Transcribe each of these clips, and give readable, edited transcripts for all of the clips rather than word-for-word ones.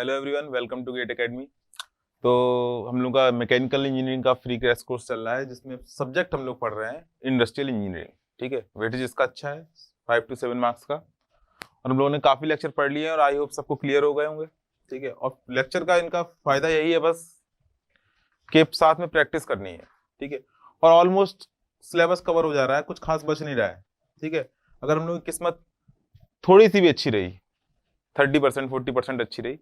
Hello everyone, welcome to GATE Academy. तो हम लोग का मैकेनिकल इंजीनियरिंग का फ्री क्रैश कोर्स चल रहा है, जिसमें सब्जेक्ट हम लोग पढ़ रहे हैं इंडस्ट्रियल इंजीनियरिंग। ठीक है, वेटेज इसका अच्छा है 5 to 7 मार्क्स का। और हम लोगों ने काफ़ी लेक्चर पढ़ लिए हैं और आई होप सबको क्लियर हो गए होंगे। ठीक है, और लेक्चर का इनका फ़ायदा यही है बस कि साथ में प्रैक्टिस करनी है। ठीक है, और ऑलमोस्ट सिलेबस कवर हो जा रहा है, कुछ खास बच नहीं रहा है। ठीक है, अगर हम लोग की किस्मत थोड़ी सी भी अच्छी रही, 30% 40% अच्छी रही,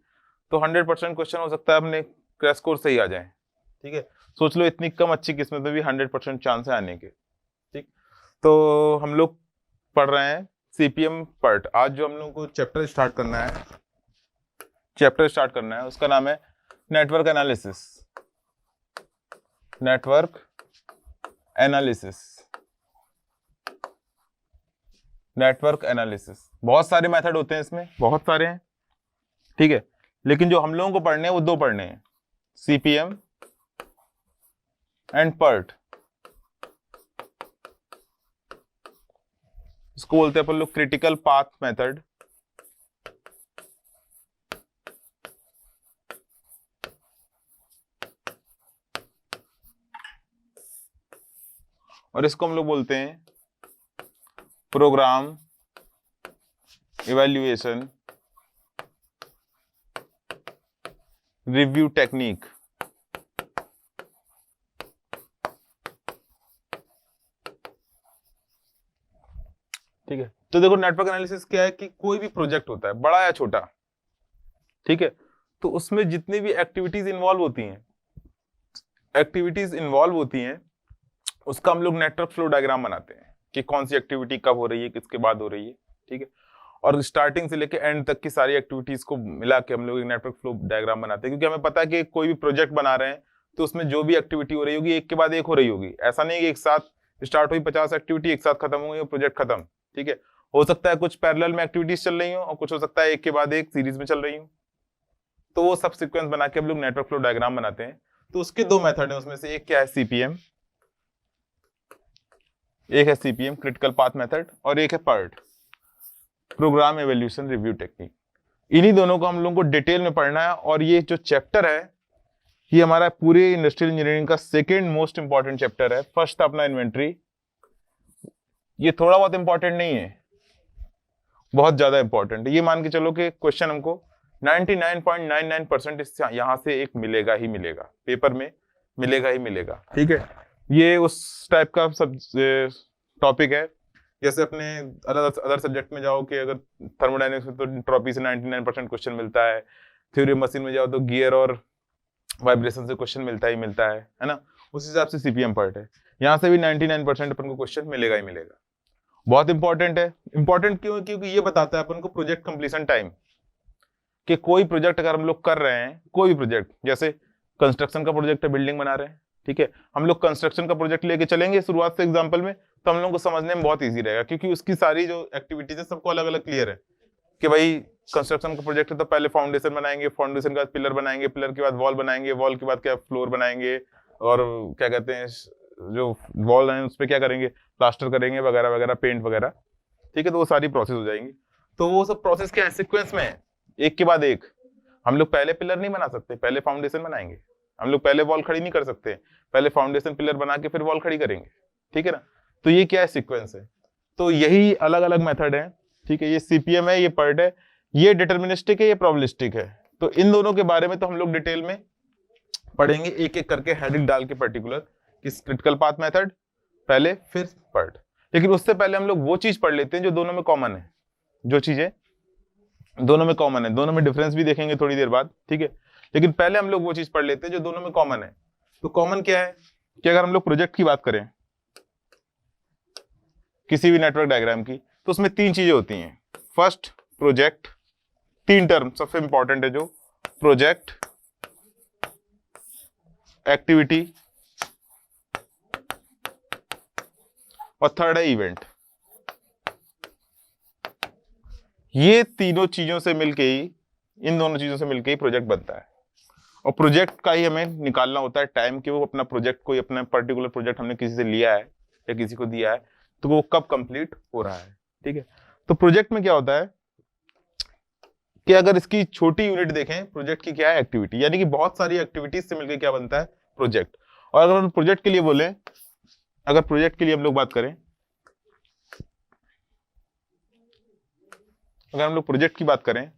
तो 100% क्वेश्चन हो सकता है अपने क्रैश कोर्स से ही आ जाए। ठीक है, सोच लो इतनी कम अच्छी किस्मत में भी 100% चांस है आने के। ठीक, तो हम लोग पढ़ रहे हैं सीपीएम पार्ट। आज जो हम लोग को चैप्टर स्टार्ट करना है उसका नाम है नेटवर्क एनालिसिस। नेटवर्क एनालिसिस बहुत सारे मेथड होते हैं इसमें, बहुत सारे हैं। ठीक है, लेकिन जो हम लोगों को पढ़ने हैं वो दो पढ़ने हैं, सीपीएम एंड पर्ट। इसको बोलते हैं अपन लोग क्रिटिकल पाथ मेथड। और इसको हम लोग बोलते हैं प्रोग्राम इवैल्यूएशन रिव्यू टेक्निक। ठीक है, तो देखो नेटवर्क एनालिसिस क्या है कि कोई भी प्रोजेक्ट होता है, बड़ा या छोटा, ठीक है, तो उसमें जितनी भी एक्टिविटीज इन्वॉल्व होती हैं उसका हम लोग नेटवर्क फ्लो डायग्राम बनाते हैं कि कौन सी एक्टिविटी कब हो रही है, किसके बाद हो रही है। ठीक है, और स्टार्टिंग से लेके एंड तक की सारी एक्टिविटीज को मिला के हम लोग एक नेटवर्क फ्लो डायग्राम बनाते हैं, क्योंकि हमें पता है कि कोई भी प्रोजेक्ट बना रहे हैं तो उसमें जो भी एक्टिविटी हो रही होगी एक के बाद एक हो रही होगी। ऐसा नहीं कि एक साथ स्टार्ट हुई 50 एक्टिविटी एक साथ खत्म हुई और प्रोजेक्ट खत्म। ठीक है, हो सकता है कुछ पैरेलल में एक्टिविटीज चल रही हो और कुछ हो सकता है एक के बाद एक सीरीज में चल रही हो, तो वो सब सीक्वेंस बना के हम लोग नेटवर्क फ्लो डायग्राम बनाते हैं। तो उसके दो मेथड है, उसमें से एक क्या है सीपीएम, एक है सीपीएम क्रिटिकल पाथ मेथड, और एक है PERT programme evaluation review technique. इन्हीं दोनों को हम लोगों को डिटेल में पढ़ना है। और ये जो चैप्टर है ये हमारा पूरे इंडस्ट्रियल इंजीनियरिंग का सेकेंड मोस्ट इंपॉर्टेंट चैप्टर है। फर्स्ट था अपना इन्वेंट्री, ये थोड़ा बहुत इंपॉर्टेंट नहीं है, बहुत ज्यादा इंपॉर्टेंट है। ये मान के चलो कि क्वेश्चन हमको 99.99% यहां से एक मिलेगा ही मिलेगा, पेपर में मिलेगा ही मिलेगा। ठीक है, ये उस टाइप का सब टॉपिक है। जैसे अपने अदर सब्जेक्ट में जाओ कि अगर थर्मोडायनेमिक्स में तो एंट्रोपी से 99% क्वेश्चन मिलता है, थ्योरी मशीन में जाओ तो गियर और वाइब्रेशन से क्वेश्चन मिलता है ना। उस हिसाब से सीपीएम पार्ट है, यहाँ से भी 99% अपन को क्वेश्चन मिलेगा ही मिलेगा। बहुत इंपॉर्टेंट है। इंपॉर्टेंट क्यों है? क्योंकि ये बताता है अपन को प्रोजेक्ट कंप्लीशन टाइम, कि कोई प्रोजेक्ट अगर हम लोग कर रहे हैं, कोई भी प्रोजेक्ट, जैसे कंस्ट्रक्शन का प्रोजेक्ट है, बिल्डिंग बना रहे हैं, ठीक है, हम लोग कंस्ट्रक्शन का प्रोजेक्ट लेके चलेंगे शुरुआत से एग्जांपल में, तो हम लोग को समझने में बहुत इजी रहेगा, क्योंकि उसकी सारी जो एक्टिविटीज है सबको अलग अलग क्लियर है कि भाई कंस्ट्रक्शन का प्रोजेक्ट है तो पहले फाउंडेशन बनाएंगे, फाउंडेशन के बाद पिलर बनाएंगे, पिलर के बाद वॉल बनाएंगे, वॉल के बाद क्या फ्लोर बनाएंगे, और क्या कहते हैं जो वॉल है उस पर क्या करेंगे, प्लास्टर करेंगे वगैरह वगैरह, पेंट वगैरह। ठीक है, तो वो सारी प्रोसेस हो जाएंगी। तो वो सब प्रोसेस क्या है, सीक्वेंस में है, एक के बाद एक। हम लोग पहले पिलर नहीं बना सकते, पहले फाउंडेशन बनाएंगे। हम लोग पहले वॉल खड़ी नहीं कर सकते, पहले फाउंडेशन पिलर बना के फिर वॉल खड़ी करेंगे। ठीक है ना, तो ये क्या है, सीक्वेंस है। तो यही अलग अलग मेथड है। ठीक है, ये सीपीएम है, ये पर्ट है, ये डिटर्मिनिस्टिक है, ये प्रोबेबिलिस्टिक है। तो इन दोनों के बारे में तो हम लोग डिटेल में पढ़ेंगे, एक एक करके हेडिंग डाल के पर्टिकुलर, कि क्रिटिकल पाथ मेथड पहले फिर पर्ट। लेकिन उससे पहले हम लोग वो चीज पढ़ लेते हैं जो दोनों में कॉमन है, जो चीजें दोनों में कॉमन है। दोनों में डिफरेंस भी देखेंगे थोड़ी देर बाद, ठीक है, लेकिन पहले हम लोग वो चीज पढ़ लेते हैं जो दोनों में कॉमन है। तो कॉमन क्या है कि अगर हम लोग प्रोजेक्ट की बात करें किसी भी नेटवर्क डायग्राम की, तो उसमें तीन चीजें होती हैं। फर्स्ट प्रोजेक्ट, तीन टर्म सबसे इंपॉर्टेंट है, जो प्रोजेक्ट, एक्टिविटी और थर्ड है इवेंट। ये तीनों चीजों से मिलके ही, इन दोनों चीजों से मिलके ही प्रोजेक्ट बनता है। और प्रोजेक्ट का ही हमें निकालना होता है टाइम, कि वो अपना प्रोजेक्ट, कोई अपना पर्टिकुलर प्रोजेक्ट हमने किसी से लिया है या किसी को दिया है, तो वो कब कंप्लीट हो रहा है। ठीक है, तो प्रोजेक्ट में क्या होता है कि अगर इसकी छोटी यूनिट देखें प्रोजेक्ट की क्या है, एक्टिविटी, यानी कि बहुत सारी एक्टिविटीज से मिलकर क्या बनता है, प्रोजेक्ट। और अगर हम प्रोजेक्ट के लिए बोले, अगर प्रोजेक्ट के लिए हम लोग बात करें, अगर हम लोग प्रोजेक्ट की बात करें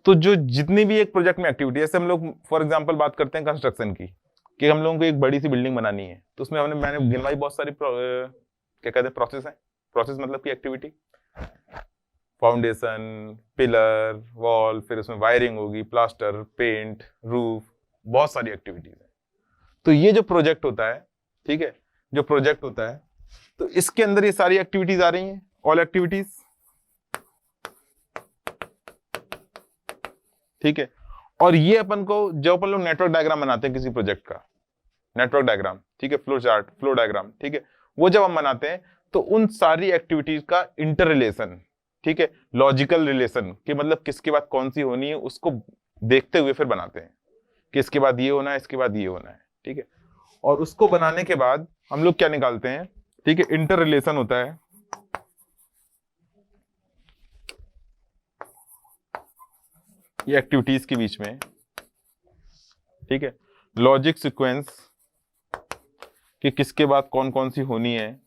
तो जो जितनी भी एक प्रोजेक्ट में एक्टिविटी, जैसे हम लोग फॉर एग्जांपल बात करते हैं कंस्ट्रक्शन की, कि हम लोगों को एक बड़ी सी बिल्डिंग बनानी है, तो उसमें मैंने गिनवाई बहुत सारी क्या कहते हैं प्रोसेस है। प्रोसेस मतलब की एक्टिविटी, फाउंडेशन, पिलर, वॉल, फिर उसमें वायरिंग होगी, प्लास्टर, पेंट, रूफ, बहुत सारी एक्टिविटीज है। तो ये जो प्रोजेक्ट होता है, ठीक है, जो प्रोजेक्ट होता है, तो इसके अंदर ये सारी एक्टिविटीज आ रही हैं, ऑल एक्टिविटीज, ठीक है। और ये अपन को, जब अपन लोग नेटवर्क डायग्राम बनाते हैं किसी प्रोजेक्ट का, नेटवर्क डायग्राम, ठीक है, फ्लो चार्ट, फ्लो डायग्राम, ठीक है, वो जब हम बनाते हैं तो उन सारी एक्टिविटीज का इंटर रिलेशन, ठीक है, लॉजिकल रिलेशन, कि मतलब किसके बाद कौन सी होनी है, उसको देखते हुए फिर बनाते हैं कि इसके बाद ये होना है, इसके बाद ये होना है, ठीक है। और उसको बनाने के बाद हम लोग क्या निकालते हैं, ठीक है, इंटर रिलेशन होता है, ये एक्टिविटीज के बीच में, ठीक है, लॉजिक सीक्वेंस कि किसके बाद कौन कौन सी होनी है,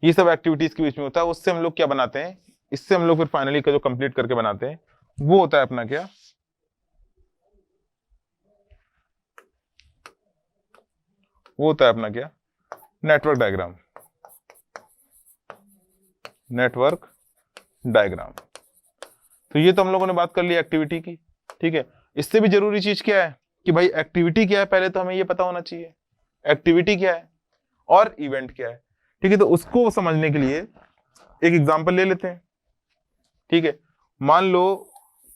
ये सब एक्टिविटीज के बीच में होता है। उससे हम लोग क्या बनाते हैं, इससे हम लोग फिर फाइनली का जो कंप्लीट करके बनाते हैं वो होता है अपना क्या, वो होता है अपना क्या, नेटवर्क डायग्राम, नेटवर्क डायग्राम। तो ये तो हम लोगों ने बात कर ली एक्टिविटी की, ठीक है। इससे भी जरूरी चीज क्या है कि भाई एक्टिविटी क्या है, पहले तो हमें ये पता होना चाहिए एक्टिविटी क्या है और इवेंट क्या है, ठीक है। तो उसको समझने के लिए एक एग्जांपल ले लेते हैं, ठीक है। मान लो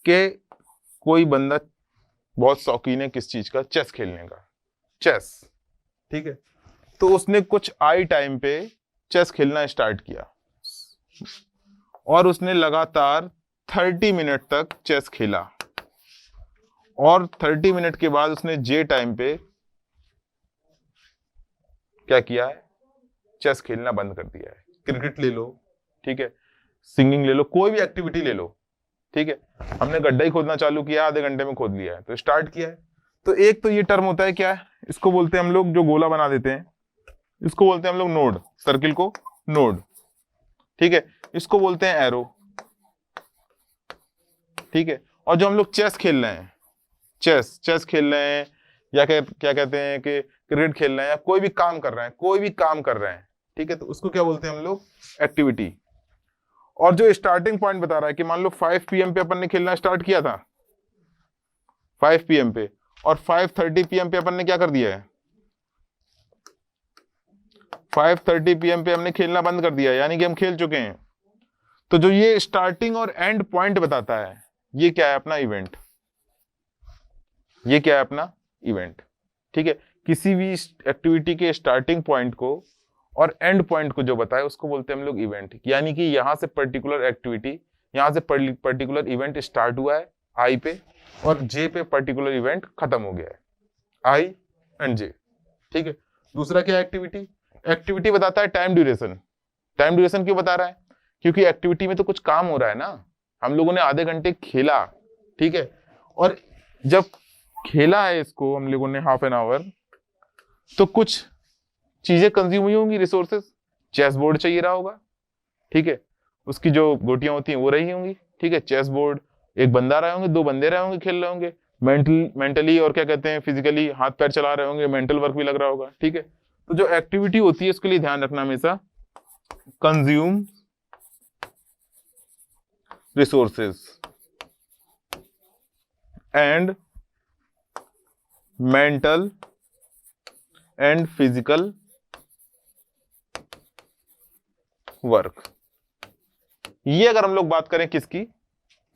कि कोई बंदा बहुत शौकीन है किस चीज का, चेस खेलने का, चेस, ठीक है। तो उसने कुछ आई टाइम पे चेस खेलना स्टार्ट किया और उसने लगातार 30 मिनट तक चेस खेला, और 30 मिनट के बाद उसने जे टाइम पे क्या किया है, चेस खेलना बंद कर दिया है। क्रिकेट ले लो, ठीक है, सिंगिंग ले लो, कोई भी एक्टिविटी ले लो, ठीक है। हमने गड्ढा ही खोदना चालू किया, आधे घंटे में खोद लिया है, तो स्टार्ट किया है। तो एक तो ये टर्म होता है क्या है, इसको बोलते हैं हम लोग, जो गोला बना देते हैं इसको बोलते हैं हम लोग नोड, सर्किल को नोड, ठीक है। इसको बोलते हैं एरो, ठीक है। और जो हम लोग चेस खेल रहे हैं, चेस खेल रहे हैं, या क्या कहते हैं कि क्रिकेट खेल रहे हैं, या कोई भी काम कर रहे हैं, कोई भी काम कर रहे हैं, ठीक है, तो उसको क्या बोलते हैं हम लोग, एक्टिविटी। और जो स्टार्टिंग पॉइंट बता रहा है कि मान लो 5 PM पे अपन ने खेलना स्टार्ट किया था, 5 PM पे, और 5:30 PM पे अपन ने क्या कर दिया है, 5:30 PM पे हमने खेलना बंद कर दिया, यानी कि हम खेल चुके हैं। तो जो ये स्टार्टिंग और एंड पॉइंट बताता है, ये क्या है, अपना इवेंट, ये क्या है, अपना इवेंट, ठीक है। किसी भी एक्टिविटी के स्टार्टिंग पॉइंट को और एंड पॉइंट को जो बताए उसको बोलते हैं हम लोग इवेंट, यानी कि यहां से पर्टिकुलर एक्टिविटी, यहां से पर्टिकुलर इवेंट स्टार्ट हुआ है आई पे, और जे पे पर्टिकुलर इवेंट खत्म हो गया है, आई एंड जे, ठीक है। दूसरा क्या है, एक्टिविटी। एक्टिविटी बताता है टाइम ड्यूरेशन। टाइम ड्यूरेशन क्यों बता रहा है, क्योंकि एक्टिविटी में तो कुछ काम हो रहा है ना, हम लोगों ने आधे घंटे खेला, ठीक है, और जब खेला है इसको हम लोगों ने हाफ एन आवर, तो कुछ चीजें कंज्यूम हुई होंगी, रिसोर्सेज, चेस बोर्ड चाहिए रहा होगा, ठीक है, उसकी जो गोटियां होती हैं वो रही होंगी, ठीक है, चेस बोर्ड, एक बंदा रहे होंगे, 2 बंदे रहे होंगे, खेल रहे होंगे, मेंटली और क्या कहते हैं फिजिकली हाथ पैर चला रहे होंगे, मेंटल वर्क भी लग रहा होगा, ठीक है। तो जो एक्टिविटी होती है उसके लिए ध्यान रखना हमेशा, consume resources and mental and physical work. ये अगर हम लोग बात करें किसकी,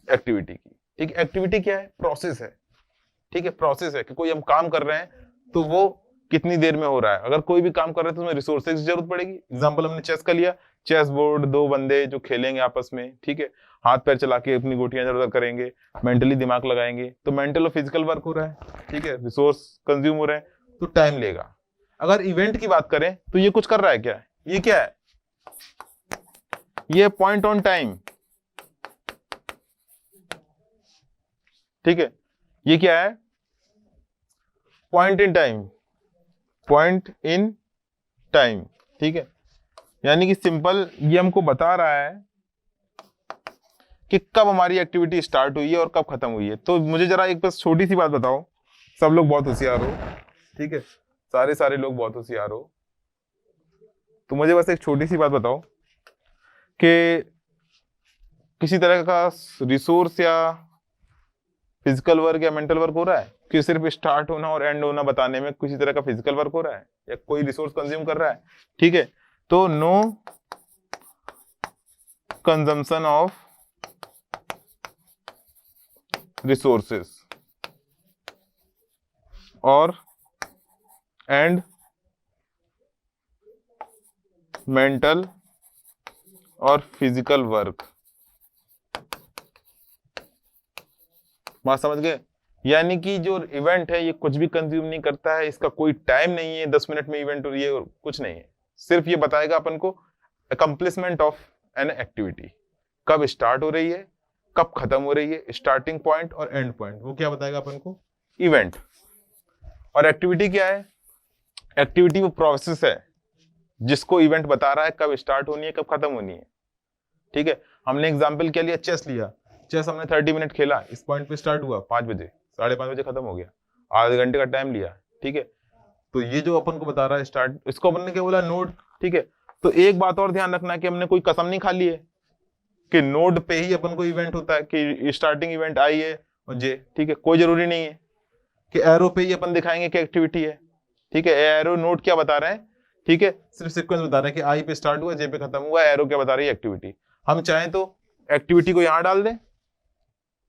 एक्टिविटी की, ठीक है। एक्टिविटी क्या है, प्रोसेस है, ठीक है, प्रोसेस है कि कोई हम काम कर रहे हैं तो वो कितनी देर में हो रहा है। अगर कोई भी काम कर रहे हैं तो उसमें रिसोर्सेज की जरूरत पड़ेगी। एग्जांपल हमने चेस का लिया, चेस बोर्ड, 2 बंदे जो खेलेंगे आपस में, ठीक है, हाथ पैर चला के अपनी गोटियां इधर उधर करेंगे, मेंटली दिमाग लगाएंगे, तो मेंटल और फिजिकल वर्क हो रहा है, ठीक है, रिसोर्स कंज्यूम हो रहे हैं, तो टाइम लेगा। अगर इवेंट की बात करें तो ये कुछ कर रहा है क्या, ये क्या है, ये पॉइंट ऑन टाइम, ठीक है, ये क्या है, point in time, point in time, ठीक है, यानी कि सिंपल ये हमको बता रहा है कि कब हमारी एक्टिविटी स्टार्ट हुई है और कब खत्म हुई है। तो मुझे जरा एक बस छोटी सी बात बताओ, सब लोग बहुत होशियार हो, ठीक है, सारे लोग बहुत होशियार हो, तो मुझे बस एक छोटी सी बात बताओ कि किसी तरह का रिसोर्स या फिजिकल वर्क या मेंटल वर्क हो रहा है कि सिर्फ स्टार्ट होना और एंड होना बताने में किसी तरह का फिजिकल वर्क हो रहा है या कोई रिसोर्स कंज्यूम कर रहा है, ठीक है। तो नो कंजम्पशन ऑफ रिसोर्सेस और एंड मेंटल और फिजिकल वर्क, बात समझ गए। यानी कि जो इवेंट है ये कुछ भी कंज्यूम नहीं करता है, इसका कोई टाइम नहीं है 10 मिनट में इवेंट हो रही है और कुछ नहीं है, सिर्फ ये बताएगा अपन को अकम्प्लिशमेंट ऑफ एन एक्टिविटी, कब स्टार्ट हो रही है कब खत्म हो रही है, स्टार्टिंग पॉइंट और एंड पॉइंट, वो क्या बताएगा अपन को, इवेंट। और एक्टिविटी क्या है, एक्टिविटी वो प्रोसेस है जिसको इवेंट बता रहा है कब स्टार्ट होनी है कब खत्म होनी है, ठीक है। हमने एग्जाम्पल क्या लिया, चेस लिया, चेस हमने 30 मिनट खेला, इस पॉइंट पे स्टार्ट हुआ 5 बजे, 5:30 बजे खत्म हो गया, आधे घंटे का टाइम लिया, ठीक है। तो ये जो अपन को बता रहा है स्टार्ट, इसको अपन ने क्या बोला, नोड, ठीक है। तो एक बात और ध्यान रखना कि हमने कोई कसम नहीं खा ली है कि नोड पे ही अपन को इवेंट होता है कि स्टार्टिंग इवेंट आई है और जे, ठीक है, कोई जरूरी नहीं है कि एरो पे ही अपन दिखाएंगे कि एक्टिविटी है, ठीक है। एरो नोड क्या बता रहे हैं, ठीक है, सिर्फ सीक्वेंस बता रहे हैं कि आई पे स्टार्ट हुआ जे पे खत्म हुआ, एरो क्या बता रही है, एक्टिविटी। हम चाहें तो एक्टिविटी को यहां डाल दें,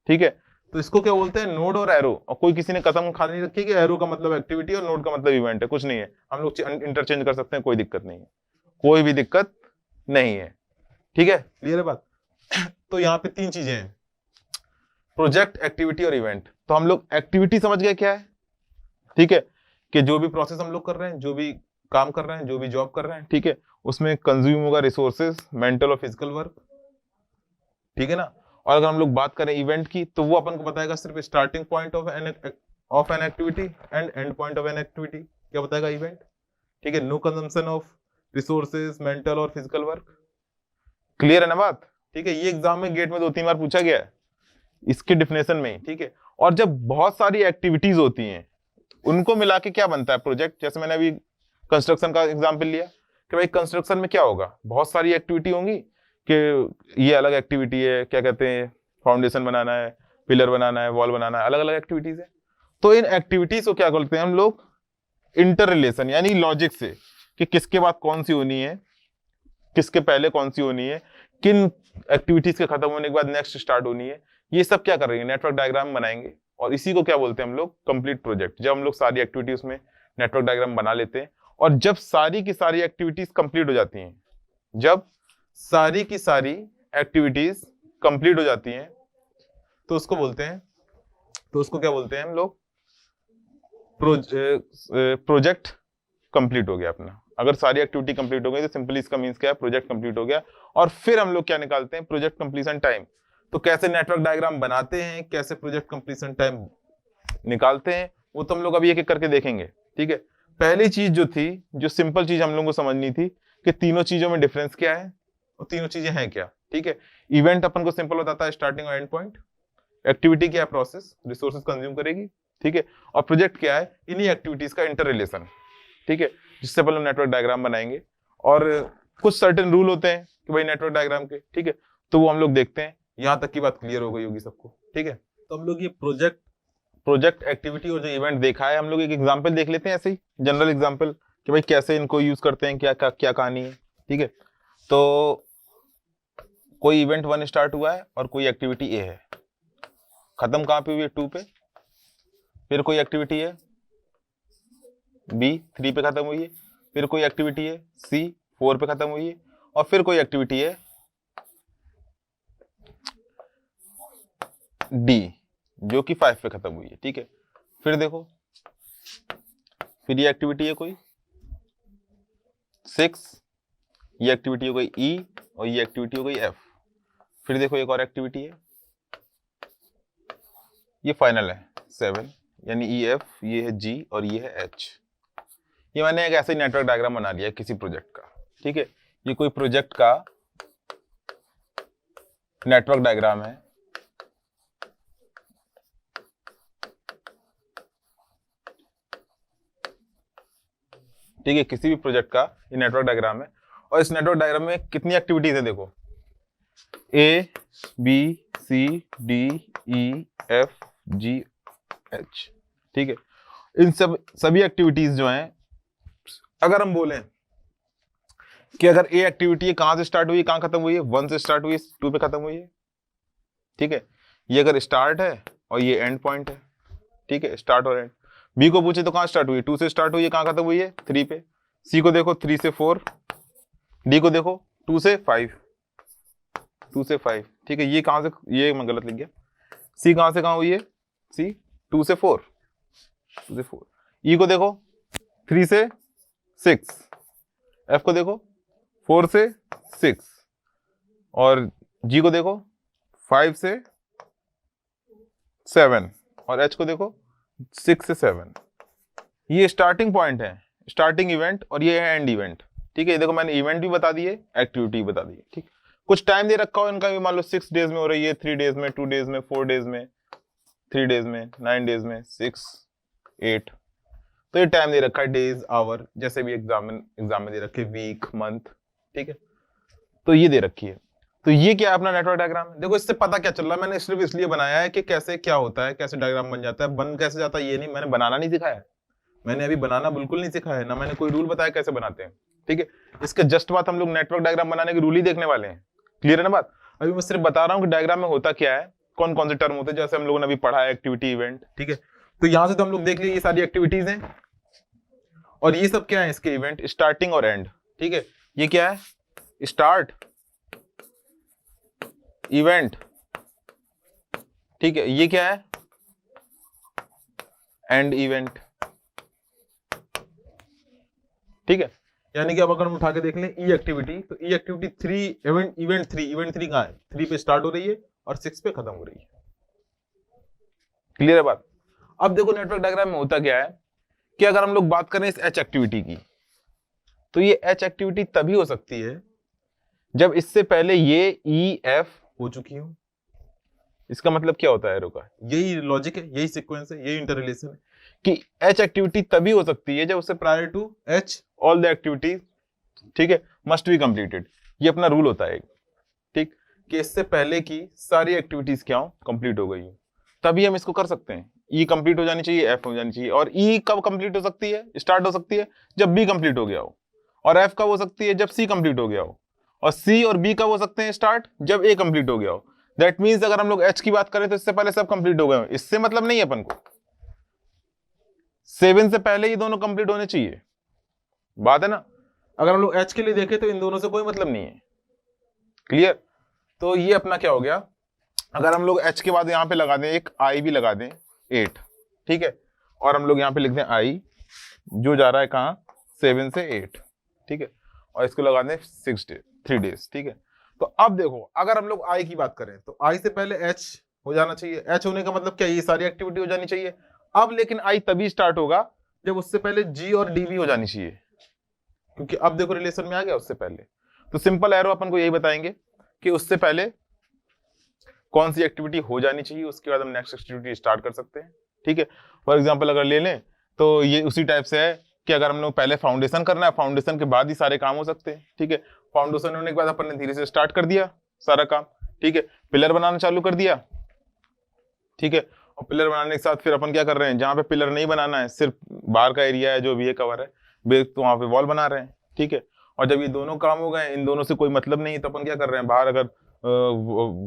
ठीक है। तो इसको क्या बोलते हैं, नोड और एरो, और कोई किसी ने कसम खा नहीं रखी कि एरो का मतलब एक्टिविटी और नोड का मतलब इवेंट है, कुछ नहीं है, हम लोग इंटरचेंज कर सकते हैं, कोई दिक्कत नहीं है, कोई भी दिक्कत नहीं है, ठीक है, क्लियर है बात। तो यहाँ पे 3 चीजें हैं, प्रोजेक्ट, एक्टिविटी और इवेंट। तो हम लोग एक्टिविटी समझ गए क्या है, ठीक है, कि जो भी प्रोसेस हम लोग कर रहे हैं, जो भी काम कर रहे हैं, जो भी जॉब कर रहे हैं, ठीक है, उसमें कंज्यूम होगा रिसोर्सेज, मेंटल और फिजिकल वर्क, ठीक है ना। और अगर हम लोग बात करें इवेंट की, तो वो अपन को बताएगा सिर्फ starting point of an activity and end point of an activity, क्या बताएगा, इवेंट, ठीक है। No consumption of resources, mental और फिजिकल वर्क, क्लियर है ना बात, ठीक है। ये एग्जाम में गेट में 2-3 बार पूछा गया है इसके डिफिनेशन में, ठीक है। और जब बहुत सारी एक्टिविटीज होती हैं उनको मिला के क्या बनता है, प्रोजेक्ट। जैसे मैंने अभी कंस्ट्रक्शन का एग्जाम्पल लिया कि भाई कंस्ट्रक्शन में क्या होगा, बहुत सारी एक्टिविटी होंगी कि ये अलग एक्टिविटी है, क्या कहते हैं, फाउंडेशन बनाना है, पिलर बनाना है, वॉल बनाना है, अलग अलग एक्टिविटीज है। तो इन एक्टिविटीज को क्या बोलते हैं हम लोग, इंटर रिलेशन, यानी लॉजिक से कि किसके बाद कौन सी होनी है, किसके पहले कौन सी होनी है, किन एक्टिविटीज के खत्म होने के बाद नेक्स्ट स्टार्ट होनी है, ये सब क्या कर रही है, नेटवर्क डायग्राम बनाएंगे। और इसी को क्या बोलते हैं हम लोग, कंप्लीट प्रोजेक्ट। जब हम लोग सारी एक्टिविटी उसमें नेटवर्क डायग्राम बना लेते हैं और जब सारी की सारी एक्टिविटीज कंप्लीट हो जाती हैं, जब सारी की सारी एक्टिविटीज कंप्लीट हो जाती हैं, तो उसको बोलते हैं, तो उसको क्या बोलते हैं हम लोग, प्रोजेक्ट कंप्लीट हो गया अपना। अगर सारी एक्टिविटी कंप्लीट हो गई तो सिंपली इसका मींस क्या है, प्रोजेक्ट कंप्लीट हो गया। और फिर हम लोग क्या निकालते हैं, प्रोजेक्ट कंप्लीशन टाइम। तो कैसे नेटवर्क डायग्राम बनाते हैं, कैसे प्रोजेक्ट कंप्लीशन टाइम निकालते हैं, वो तो हम लोग अभी एक एक करके देखेंगे, ठीक है। पहली चीज जो थी, जो सिंपल चीज हम लोगों को समझनी थी कि तीनों चीजों में डिफरेंस क्या है और तीनों चीजें हैं क्या, ठीक है। इवेंट अपन को सिंपल बताता है स्टार्टिंग और एंड पॉइंट, एक्टिविटी क्या है, प्रोसेस, रिसोर्सेज कंज्यूम करेगी, ठीक है। और प्रोजेक्ट क्या है, इन्हीं एक्टिविटीज का इंटर रिलेशन, ठीक है, जिससे अपन लोग नेटवर्क डायग्राम बनाएंगे। और कुछ सर्टेन रूल होते हैं कि भाई नेटवर्क डायग्राम के, ठीक है, तो वो हम लोग देखते हैं। यहां तक की बात क्लियर हो गई होगी सबको, ठीक है। तो हम लोग ये प्रोजेक्ट एक्टिविटी और जो इवेंट देखा है, हम लोग एक एग्जांपल देख लेते हैं, ऐसे ही जनरल एग्जांपल कि भाई कैसे इनको यूज करते हैं, क्या क्या कहानी है, ठीक है। तो कोई इवेंट 1 स्टार्ट हुआ है और कोई एक्टिविटी ए है, खत्म कहां पे हुई है, 2 पे। फिर कोई एक्टिविटी है बी, 3 पे खत्म हुई है। फिर कोई एक्टिविटी है सी, 4 पे खत्म हुई है। और फिर कोई एक्टिविटी है डी, जो कि 5 पे खत्म हुई है, ठीक है। फिर देखो, फिर ये एक्टिविटी है कोई 6, ये एक्टिविटी हो गई ई, और ये एक्टिविटी हो गई एफ। फिर देखो एक और एक्टिविटी है ये फाइनल है 7, यानी ई एफ, ये है जी और ये है एच। ये मैंने एक ऐसे नेटवर्क डायग्राम बना लिया किसी प्रोजेक्ट का, ठीक है। ये कोई प्रोजेक्ट का नेटवर्क डायग्राम है, ठीक है, किसी भी प्रोजेक्ट का ये नेटवर्क डायग्राम है। और इस नेटवर्क डायग्राम में कितनी एक्टिविटीज है देखो, A B C D E F G H, ठीक है। इन सभी एक्टिविटीज जो हैं, अगर हम बोलें कि अगर ए एक्टिविटी है कहां से स्टार्ट हुई, कहां खत्म हुई है, 1 से स्टार्ट हुई है, 2 पे खत्म हुई है, ठीक है। ये अगर स्टार्ट है और ये एंड पॉइंट है, ठीक है, स्टार्ट और एंड। बी को पूछे तो कहां स्टार्ट हुई है, 2 से स्टार्ट हुई है, कहां खत्म हुई है, 3 पे। सी को देखो 3 से 4, डी को देखो 2 से 5, 2 से 5, ठीक है। ये कहां से, ये मैं गलत लिख गया, सी कहां से कहां हुई है, सी 2 से 4, 2 से 4। ई को देखो 3 से 6, एफ को देखो 4 से 6, और जी को देखो 5 से 7, और एच को देखो 6 से 7। ये स्टार्टिंग पॉइंट है, स्टार्टिंग इवेंट, और ये है एंड इवेंट, ठीक है। देखो मैंने इवेंट भी बता दिए, एक्टिविटी भी बता दी, ठीक। कुछ टाइम दे रखा हो इनका भी, मान लो 6 डेज में हो रही है, 3 डेज में, 2 डेज में, 4 डेज में, 3 डेज में, 9 डेज में, 6, 8। तो ये टाइम दे रखा है, डेज, आवर, जैसे भी एग्जाम में दे रखे, वीक, मंथ, ठीक है। तो ये दे रखी है। तो ये क्या है अपना नेटवर्क डायग्राम। देखो इससे पता क्या चल रहा है, मैंने सिर्फ इसलिए बनाया है कि कैसे क्या होता है, कैसे डायग्राम बन जाता है, बन कैसे जाता है ये नहीं, मैंने बनाना नहीं सिखाया, मैंने अभी बनाना बिल्कुल नहीं सिखाया है, ना मैंने कोई रूल बताया कैसे बनाते हैं, ठीक है। इसके जस्ट बात हम लोग नेटवर्क डायग्राम बनाने के रूल ही देखने वाले हैं। क्लियर है ना बात। अभी मैं सिर्फ बता रहा हूँ कि डायग्राम में होता क्या है, कौन कौन से टर्म होते हैं, जैसे हम लोगों ने अभी पढ़ा है एक्टिविटी, इवेंट, ठीक है। तो यहां से तो हम लोग देख लिए ये सारी एक्टिविटीज हैं, और ये सब क्या है इसके इवेंट, स्टार्टिंग और एंड, ठीक है। ये क्या है, स्टार्ट, इवेंट, ठीक है। ये क्या है, एंड इवेंट, ठीक है। यानी कि अब अगर हम उठा के देख लें ई एक्टिविटी, तो ई एक्टिविटी 3, इवेंट 3 कहां है, 3 पे स्टार्ट हो रही है और 6 पे खत्म हो रही है। क्लियर है बात। अब देखो नेटवर्क डायग्राम में होता क्या है कि अगर हम लोग बात करें इस एच एक्टिविटी की, तो ये एच एक्टिविटी तभी हो सकती है जब इससे पहले ये ई एफ हो चुकी हो। इसका मतलब क्या होता है एरो का, यही लॉजिक है, यही सीक्वेंस है, यही इंटररिलेशन है कि एच एक्टिविटी तभी हो सकती है जब उससे prior to H all the activities, ठीक है, मस्ट बी कंप्लीटेड। ये अपना रूल होता है, ठीक, कि इससे पहले की सारी एक्टिविटीज क्या हो, कंप्लीट हो गई हो, तभी हम इसको कर सकते हैं। ई कंप्लीट हो जानी चाहिए, एफ हो जानी चाहिए। और ई कब कंप्लीट हो सकती है, स्टार्ट हो सकती है जब बी कंप्लीट हो गया हो, और एफ कब हो सकती है जब सी कंप्लीट हो गया हो, और सी और बी कब हो सकते हैं स्टार्ट, जब ए कंप्लीट हो गया हो। दैट मीन्स अगर हम लोग एच की बात करें तो इससे पहले सब कंप्लीट हो गए हो, इससे मतलब नहीं है अपन को, 7 से पहले ये दोनों कंप्लीट होने चाहिए, बात है ना। अगर हम लोग एच के लिए देखें तो इन दोनों से कोई मतलब नहीं है। क्लियर। तो ये अपना क्या हो गया, अगर हम लोग एच के बाद यहां पे लगा दें एक आई भी लगा दें 8, ठीक है, और हम लोग यहां पे लिख दें आई जो जा रहा है कहां, 7 से 8, ठीक है, और इसको लगा दें 3 डेज, ठीक है। तो अब देखो अगर हम लोग आई की बात करें तो आई से पहले एच हो जाना चाहिए, एच होने का मतलब क्या, ये सारी एक्टिविटी हो जानी चाहिए। अब लेकिन आई तभी स्टार्ट होगा जब उससे पहले जी और डी भी हो जानी चाहिए, क्योंकि अब देखो रिलेशन में आ गया उससे पहले। तो सिंपल एरो अपन को यही बताएंगे कि उससे पहले कौन सी एक्टिविटी हो जानी चाहिए, उसके बाद हम नेक्स्ट एक्टिविटी स्टार्ट कर सकते हैं, ठीक है। फॉर एग्जांपल अगर ले लें तो ये उसी टाइप से है कि अगर हम लोग पहले फाउंडेशन करना है, फाउंडेशन के बाद ही सारे काम हो सकते हैं, ठीक है। फाउंडेशन होने के बाद अपन ने धीरे से स्टार्ट कर दिया सारा काम, ठीक है, पिलर बनाना चालू कर दिया, ठीक है। और पिलर बनाने के साथ फिर अपन क्या कर रहे हैं, जहां पे पिलर नहीं बनाना है, सिर्फ बाहर का एरिया है जो भी है कवर है, तो वहां पे वॉल बना रहे हैं, ठीक है। और जब ये दोनों काम हो गए, इन दोनों से कोई मतलब नहीं, तो अपन क्या कर रहे हैं, बाहर अगर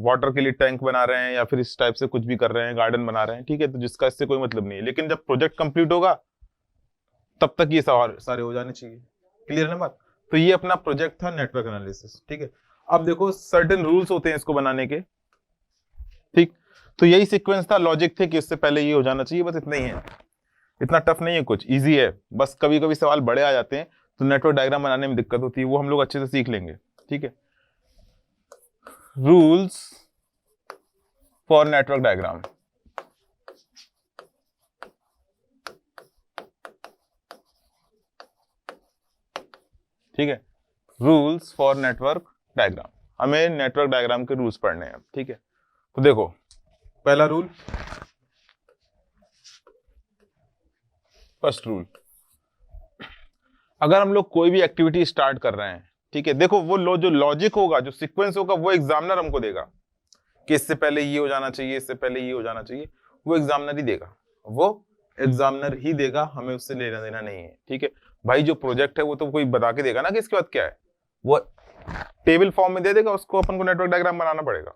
वाटर के लिए टैंक बना रहे हैं या फिर इस टाइप से कुछ भी कर रहे हैं, गार्डन बना रहे हैं, ठीक है, तो जिसका इससे कोई मतलब नहीं है। लेकिन जब प्रोजेक्ट कंप्लीट होगा तब तक ये सारे हो जाने चाहिए। क्लियर है ना बात। तो ये अपना प्रोजेक्ट था नेटवर्क एनालिसिस, ठीक है। अब देखो सर्टेन रूल्स होते हैं इसको बनाने के, ठीक। तो यही सीक्वेंस था, लॉजिक थे कि इससे पहले ये हो जाना चाहिए, बस इतना ही है, इतना टफ नहीं है, कुछ इजी है। बस कभी कभी सवाल बड़े आ जाते हैं तो नेटवर्क डायग्राम बनाने में दिक्कत होती है, वो हम लोग अच्छे से सीख लेंगे, ठीक है। रूल्स फॉर नेटवर्क डायग्राम, ठीक है, रूल्स फॉर नेटवर्क डायग्राम, हमें नेटवर्क डायग्राम के रूल्स पढ़ने हैं। ठीक है, तो देखो पहला रूल, फर्स्ट रूल, अगर हम लोग कोई भी एक्टिविटी स्टार्ट कर रहे हैं, ठीक है, देखो वो जो लॉजिक होगा, जो सीक्वेंस होगा, वो एग्जामिनर हमको देगा कि इससे पहले ये हो जाना चाहिए, इससे पहले ये हो जाना चाहिए, वो एग्जामिनर ही देगा, वो एग्जामिनर ही देगा, हमें उससे लेना देना नहीं है। ठीक है भाई, जो प्रोजेक्ट है वो तो कोई बता के देगा ना कि इसके बाद क्या है, वो टेबल फॉर्म में दे देगा, उसको अपन को नेटवर्क डायग्राम बनाना पड़ेगा,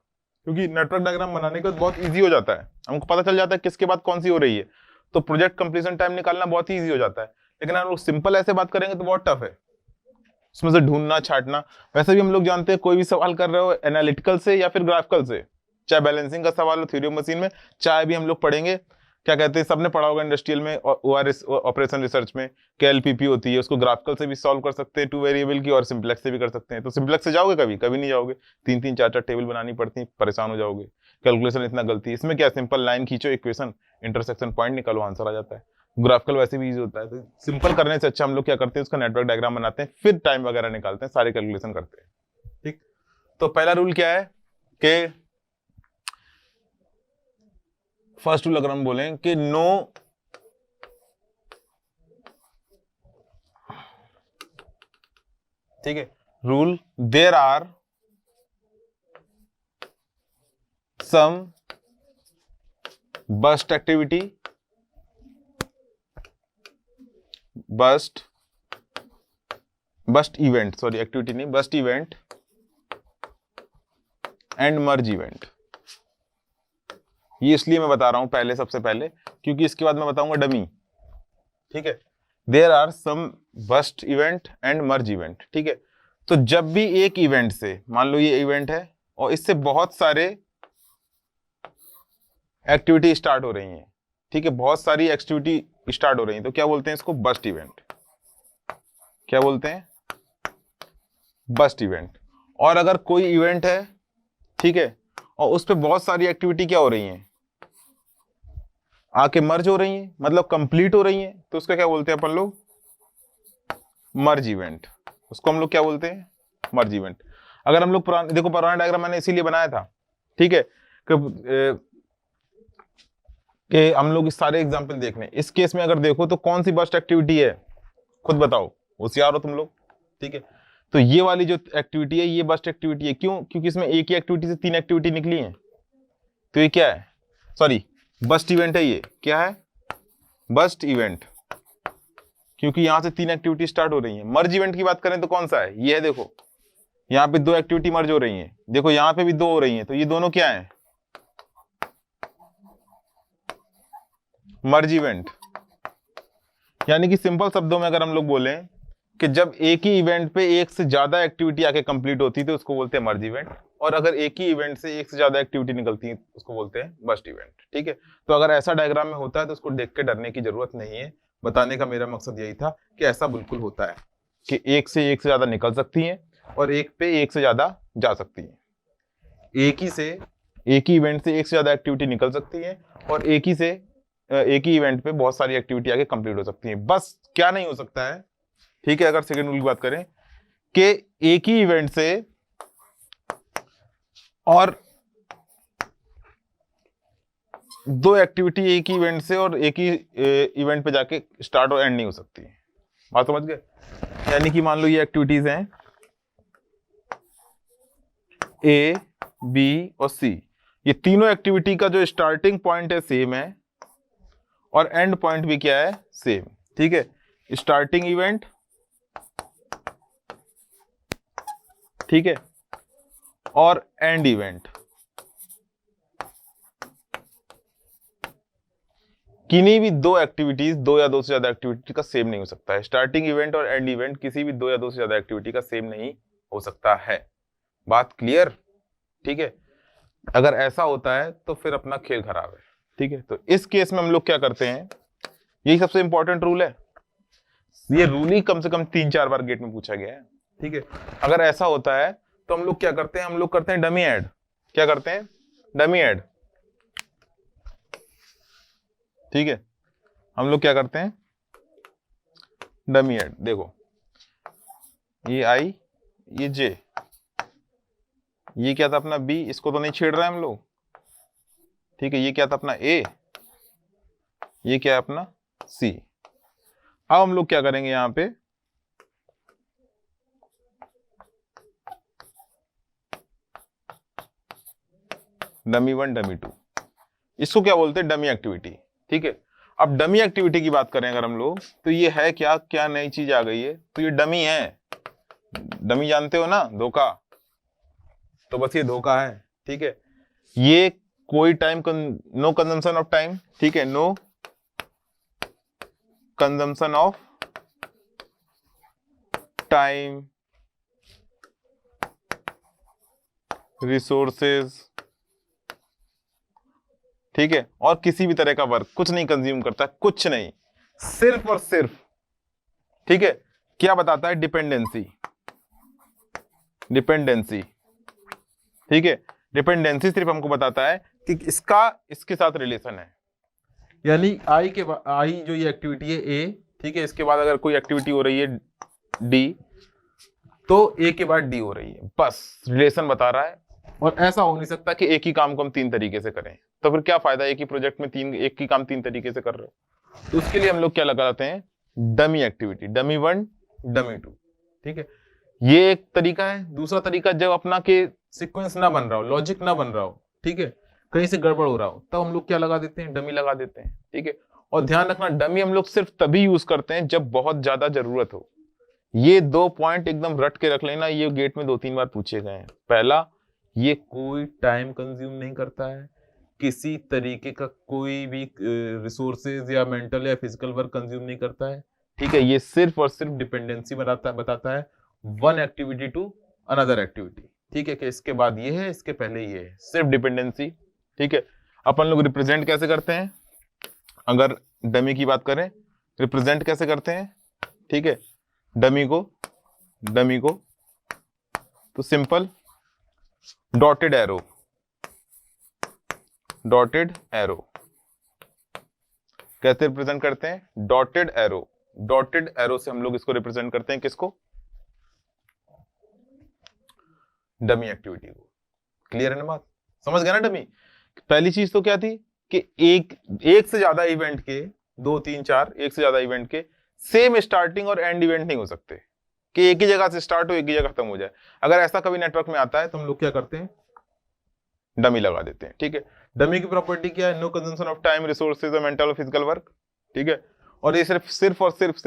क्योंकि नेटवर्क डायग्राम बनाने के बाद बहुत ईजी हो जाता है, हमको पता चल जाता है किसके बाद कौन सी हो रही है, तो प्रोजेक्ट कंप्लीशन टाइम निकालना बहुत ही ईजी हो जाता है। लेकिन अगर लोग सिंपल ऐसे बात करेंगे तो बहुत टफ है, उसमें से ढूंढना छाटना। वैसे भी हम लोग जानते हैं कोई भी सवाल कर रहे हो एनालिटिकल से या फिर ग्राफिकल से, चाहे बैलेंसिंग का सवाल हो थ्योरी ऑफ मशीन में, चाहे भी हम लोग पढ़ेंगे, क्या कहते हैं, सबने पढ़ा होगा इंडस्ट्रियल में ORS ऑपरेशन रिसर्च में क्या LPP होती है, उसको ग्राफिकल से भी सॉल्व कर सकते हैं 2 वेरिएबल की, और सिंप्लेक्स से भी कर सकते हैं। तो सिंप्लेक्स से जाओगे कभी, कभी नहीं जाओगे, 3-3 4-4 टेबल बनानी पड़ती है, परेशान हो जाओगे, कैलकुलेशन इतना गलती है। इसमें क्या, सिंपल लाइन खींचो, इक्वेशन, इंटरसेक्शन पॉइंट निकालो, आंसर आ जाता है। ग्राफिकल वैसे भी ईजी होता है, तो सिंपल करने से अच्छा हम लोग क्या करते हैं, उसका नेटवर्क डायग्राम बनाते हैं, फिर टाइम वगैरह निकालते हैं, सारे कैलकुलेशन करते हैं। ठीक, तो पहला रूल क्या है कि फर्स्ट रूल अगर हम बोलें कि नो ठीक है, rule, there are some burst activity, burst event, sorry activity नहीं, burst event and merge event. ये इसलिए मैं बता रहा हूं पहले, सबसे पहले, क्योंकि इसके बाद मैं बताऊंगा डमी। ठीक है, there are some burst event and merge event. ठीक है, तो जब भी एक इवेंट से, मान लो ये इवेंट है और इससे बहुत सारे एक्टिविटी स्टार्ट हो रही हैं, ठीक है, बहुत सारी एक्टिविटी स्टार्ट हो रही हैं, तो क्या बोलते हैं इसको, बस्ट इवेंट। क्या बोलते हैं, बस्ट इवेंट। और अगर कोई इवेंट है, ठीक है, और उस पर बहुत सारी एक्टिविटी क्या हो रही हैं, आके मर्ज हो रही हैं, मतलब कंप्लीट हो रही हैं, तो उसका क्या बोलते हैं अपन लोग, मर्ज इवेंट। उसको हम लोग क्या बोलते हैं, मर्ज इवेंट। अगर हम लोग पुराने, देखो पुराना डायग्राम मैंने इसीलिए बनाया था, ठीक है, कि हम लोग इस सारे एग्जाम्पल देख लें। इस केस में अगर देखो तो कौन सी बस्ट एक्टिविटी है, खुद बताओ, होशियार हो तुम लोग। ठीक है, तो ये वाली जो एक्टिविटी है ये बस्ट एक्टिविटी है, क्यों, क्योंकि इसमें एक ही एक्टिविटी से 3 एक्टिविटी निकली है, तो ये क्या है, सॉरी बस्ट इवेंट है, ये क्या है, बस्ट इवेंट, क्योंकि यहां से 3 एक्टिविटी स्टार्ट हो रही है। मर्ज इवेंट की बात करें तो कौन सा है, ये है, देखो यहाँ पे 2 एक्टिविटी मर्ज हो रही हैं, देखो यहाँ पे भी 2 हो रही हैं, तो ये दोनों क्या है, मर्ज इवेंट। यानी कि सिंपल शब्दों में अगर हम लोग बोलें कि जब एक ही इवेंट पे एक से ज्यादा एक्टिविटी आके कंप्लीट होती है तो उसको बोलते हैं मर्ज इवेंट, और अगर एक ही इवेंट से एक से ज्यादा एक्टिविटी निकलती है उसको बोलते हैं बस्ट इवेंट। ठीक है, तो अगर ऐसा डायग्राम में होता है तो उसको देख के डरने की जरूरत नहीं है। बताने का मेरा मकसद यही था कि ऐसा बिल्कुल होता है कि एक से ज्यादा निकल सकती है और एक पे एक से ज्यादा जा सकती है, एक ही इवेंट से एक से ज्यादा एक्टिविटी निकल सकती है और एक ही इवेंट पे बहुत सारी एक्टिविटी आके कंप्लीट हो सकती है। बस क्या नहीं हो सकता है, ठीक है, अगर सेकेंड रूल की बात करें कि एक ही इवेंट से और 2 एक्टिविटी एक ही इवेंट से और एक ही इवेंट पे जाके स्टार्ट और एंड नहीं हो सकती। बात समझ गए? यानी कि मान लो ये एक्टिविटीज हैं A, B और C, ये तीनों एक्टिविटी का जो स्टार्टिंग पॉइंट है सेम है और एंड पॉइंट भी क्या है, सेम। ठीक है, स्टार्टिंग इवेंट, ठीक है, और एंड इवेंट, किन्हीं भी 2 एक्टिविटीज, 2 या 2 से ज्यादा एक्टिविटी का सेम नहीं हो सकता है। स्टार्टिंग इवेंट और एंड इवेंट किसी भी 2 या 2 से ज्यादा एक्टिविटी का सेम नहीं हो सकता है। बात क्लियर? ठीक है, अगर ऐसा होता है तो फिर अपना खेल खराब है। ठीक है, तो इस केस में हम लोग क्या करते हैं, यही सबसे इंपॉर्टेंट रूल है, ये रूल ही कम से कम 3-4 बार गेट में पूछा गया है। ठीक है, अगर ऐसा होता है तो हम लोग क्या करते हैं, हम लोग करते हैं डमी ऐड। क्या करते हैं, डमी ऐड। ठीक है, हम लोग क्या करते हैं, डमी ऐड। देखो ये I, ये J, ये क्या था अपना B, इसको तो नहीं छेड़ रहे हैं हम लोग, ठीक है। ये क्या था अपना A, ये क्या है अपना C। अब हम लोग क्या करेंगे यहाँ पे, डमी 1 डमी 2, इसको क्या बोलते हैं, डमी एक्टिविटी, ठीक है। अब डमी एक्टिविटी की बात करें अगर हम लोग, तो ये है क्या, क्या नई चीज आ गई है, तो ये डमी है। डमी जानते हो ना, धोखा, तो बस ये धोखा है, ठीक है। ये कोई time, no consumption of time, ठीक है, no consumption of time, resources, ठीक है, और किसी भी तरह का वर्क कुछ नहीं कंज्यूम करता, कुछ नहीं, सिर्फ और सिर्फ, ठीक है, क्या बताता है, डिपेंडेंसी, डिपेंडेंसी, ठीक है। डिपेंडेंसी सिर्फ हमको बताता है कि इसका इसके साथ रिलेशन है, यानी आई के आई जो ये एक्टिविटी है ए, ठीक है, इसके बाद अगर कोई एक्टिविटी हो रही है डी, तो ए के बाद डी हो रही है, बस रिलेशन बता रहा है। और ऐसा हो नहीं सकता कि एक ही काम को हम 3 तरीके से करें, तो फिर क्या फायदा, एक ही प्रोजेक्ट में एक ही काम 3 तरीके से कर रहे हो। तो उसके लिए हम लोग क्या लगाते हैं, डमी एक्टिविटी, डमी 1 डमी 2, ठीक है। ये एक तरीका है। दूसरा तरीका, जब अपना के सीक्वेंस ना बन रहा हो, लॉजिक ना बन रहा हो, ठीक है, कहीं से गड़बड़ हो रहा हो, तब हम लोग क्या लगा देते हैं, डमी लगा देते हैं, ठीक है। और ध्यान रखना, डमी हम लोग सिर्फ तभी यूज करते हैं जब बहुत ज्यादा जरूरत हो। ये 2 पॉइंट एकदम रट के रख लेना, ये गेट में 2-3 बार पूछे गए हैं। पहला, ये कोई टाइम कंज्यूम नहीं करता है, किसी तरीके का कोई भी रिसोर्सेज या मेंटल या फिजिकल वर्क कंज्यूम नहीं करता है, ठीक है। ये सिर्फ और सिर्फ डिपेंडेंसी बताता है, one activity to another activity, ठीक है, कि इसके बाद ये है, इसके पहले ये है, सिर्फ डिपेंडेंसी, ठीक है। अपन लोग रिप्रेजेंट कैसे करते हैं, अगर डमी की बात करें, रिप्रेजेंट कैसे करते हैं, ठीक है, डमी को तो simple dotted arrow, dotted arrow कैसे रिप्रेजेंट करते हैं, डॉटेड एरो, डॉटेड एरो से हम लोग इसको रिप्रेजेंट करते हैं, किसको, डमी एक्टिविटी को। क्लियर है ना बात, समझ गया ना। डमी पहली चीज तो क्या थी कि एक से ज्यादा इवेंट के, 2 3 4 एक से ज्यादा इवेंट के सेम स्टार्टिंग और एंड इवेंट नहीं हो सकते, कि एक ही जगह से स्टार्ट हो एक ही जगह खत्म हो जाए। अगर ऐसा कभी नेटवर्क में आता है तो हम लोग क्या करते हैं, डमी लगा देते हैं, ठीक है। डमी की प्रॉपर्टी क्या है, no consumption of time, resources और मेंटल और फिजिकल वर्क, ठीक है। और ये सिर्फ और सिर्फ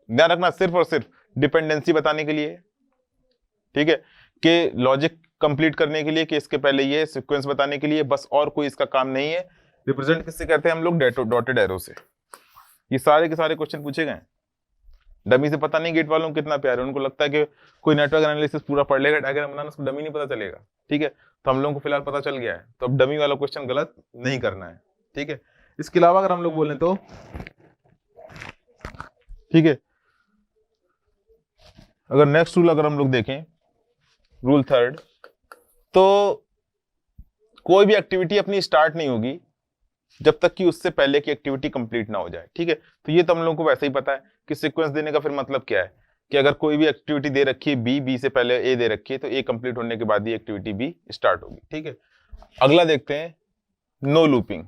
ध्यान रखना, सिर्फ और सिर्फ डिपेंडेंसी बताने के लिए, ठीक है, कि लॉजिक कंप्लीट करने के लिए, कि इसके पहले ये सीक्वेंस बताने के लिए, बस, और कोई इसका काम नहीं है। रिप्रेजेंट किससे करते हैं हम लोग, डॉटेड एरो से। ये सारे के सारे क्वेश्चन पूछे गए। डमी से पता नहीं गेट वालों को कितना प्यार है, उनको लगता है कि कोई नेटवर्क एनालिसिस पूरा पढ़ लेगा, डायग्राम बनाना, उसको डमी नहीं पता चलेगा, ठीक है। तो हम लोगों को फिलहाल पता चल गया है, तो अब डमी वाला क्वेश्चन गलत नहीं करना है, ठीक है। इसके अलावा अगर हम लोग बोलें तो, ठीक है, अगर नेक्स्ट रूल अगर हम लोग देखें, रूल 3, तो कोई भी एक्टिविटी अपनी स्टार्ट नहीं होगी जब तक कि उससे पहले की एक्टिविटी कंप्लीट ना हो जाए, ठीक है। तो ये तो हम लोगों को वैसे ही पता है कि सीक्वेंस देने का फिर मतलब क्या है, कि अगर कोई भी एक्टिविटी दे रखी है बी से पहले ए दे रखी है, तो ए कंप्लीट होने के बाद ही एक्टिविटी बी स्टार्ट होगी, ठीक है। अगला देखते हैं, no looping,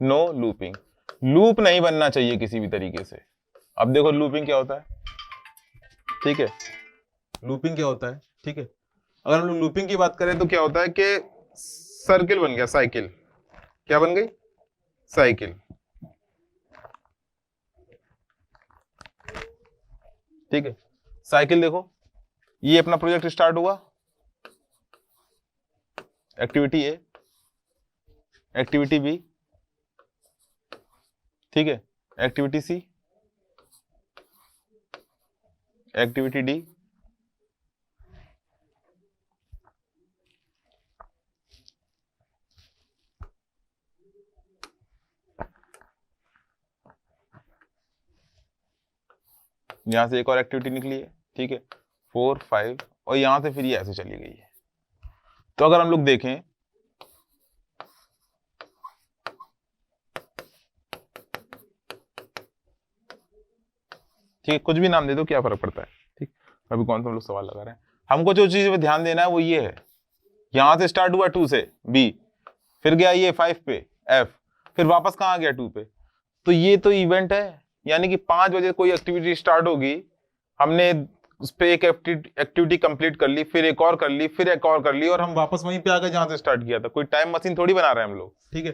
no looping, loop नहीं बनना चाहिए किसी भी तरीके से। अब देखो लूपिंग क्या होता है, ठीक है, लूपिंग क्या होता है, ठीक है। अगर हम लोग लूपिंग की बात करें तो क्या होता है कि सर्किल बन गया, साइकिल, क्या बन गई, साइकिल, ठीक है। साइकिल देखो, ये अपना प्रोजेक्ट स्टार्ट हुआ, एक्टिविटी ए, एक्टिविटी बी, ठीक है, एक्टिविटी सी, एक्टिविटी डी, यहां से एक और एक्टिविटी निकली है, ठीक है, 4 5, और यहां से फिर ये ऐसे चली गई है। तो अगर हम लोग देखें, ठीक है, कुछ भी नाम दे दो, क्या फर्क पड़ता है, ठीक। अभी कौन सा हम लोग सवाल लगा रहे हैं, हमको जो चीज पे ध्यान देना है वो ये है, यहाँ से स्टार्ट हुआ 2 से B, फिर गया ये 5 पे F, फिर वापस कहाँ आ गया 2 पे। तो ये तो इवेंट है, यानी कि 5 बजे कोई एक्टिविटी स्टार्ट होगी, हमने उस पे एक एक्टिविटी कंप्लीट कर ली, फिर एक और कर ली, फिर एक और कर ली, और हम वापस वहीं पे आ गए जहां से स्टार्ट किया था। कोई टाइम मशीन थोड़ी बना रहे हैं हम लोग, ठीक है।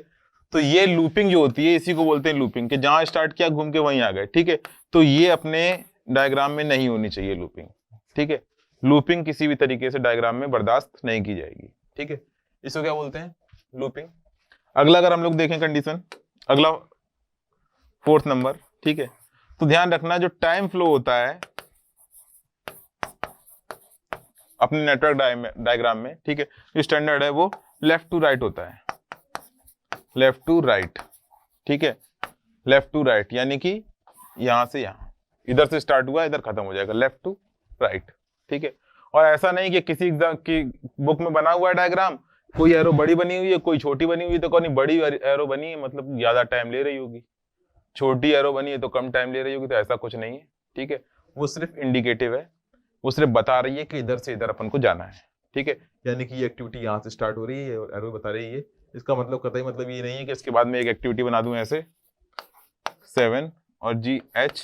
तो ये लूपिंग जो होती है इसी को बोलते हैं लूपिंग, कि जहां स्टार्ट किया घूम के वहीं आ गए, ठीक है। तो ये अपने डायग्राम में नहीं होनी चाहिए लूपिंग, ठीक है। लूपिंग किसी भी तरीके से डायग्राम में बर्दाश्त नहीं की जाएगी, ठीक है। इसको क्या बोलते हैं, लूपिंग। अगला अगर हम लोग देखें कंडीशन, अगला 4th नंबर, ठीक है। तो ध्यान रखना जो टाइम फ्लो होता है अपने नेटवर्क डायग्राम में, ठीक है, जो स्टैंडर्ड है वो लेफ्ट टू राइट होता है, लेफ्ट टू राइट, ठीक है। लेफ्ट टू राइट यानी कि यहां से यहां, इधर से स्टार्ट हुआ इधर खत्म हो जाएगा, लेफ्ट टू राइट, ठीक है। और ऐसा नहीं कि किसी एग्जाम की बुक में बना हुआ है डायग्राम, कोई एरो बड़ी बनी हुई है कोई छोटी बनी हुई है, तो कौन बड़ी एरो बनी है मतलब ज्यादा टाइम ले रही होगी, छोटी एरो बनी है तो कम टाइम ले रही होगी, तो ऐसा कुछ नहीं है, ठीक है। वो सिर्फ इंडिकेटिव है, वो सिर्फ बता रही है कि इधर से इधर अपन को जाना है, ठीक है। यानी कि ये एक्टिविटी यहाँ से स्टार्ट हो रही है और एरो बता रही है, इसका मतलब कतई मतलब ये नहीं है कि इसके बाद में एक एक्टिविटी बना दूं ऐसे 7 और GH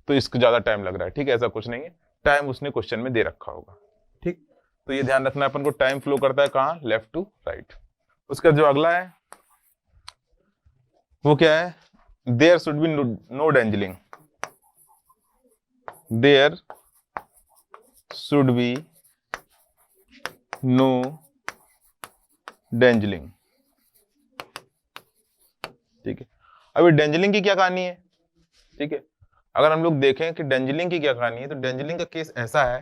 तो इसको ज्यादा टाइम लग रहा है, ठीक है। ऐसा कुछ नहीं है, टाइम उसने क्वेश्चन में दे रखा होगा, ठीक। तो ये ध्यान रखना है अपन को, टाइम फ्लो करता है कहाँ, लेफ्ट टू राइट। उसका जो अगला है वो क्या है, there should be no dangling, there should be no dangling, ठीक है। अभी डेंजलिंग की क्या कहानी है, ठीक है। अगर हम लोग देखें कि डेंजलिंग की क्या कहानी है, तो डेंजलिंग का केस ऐसा है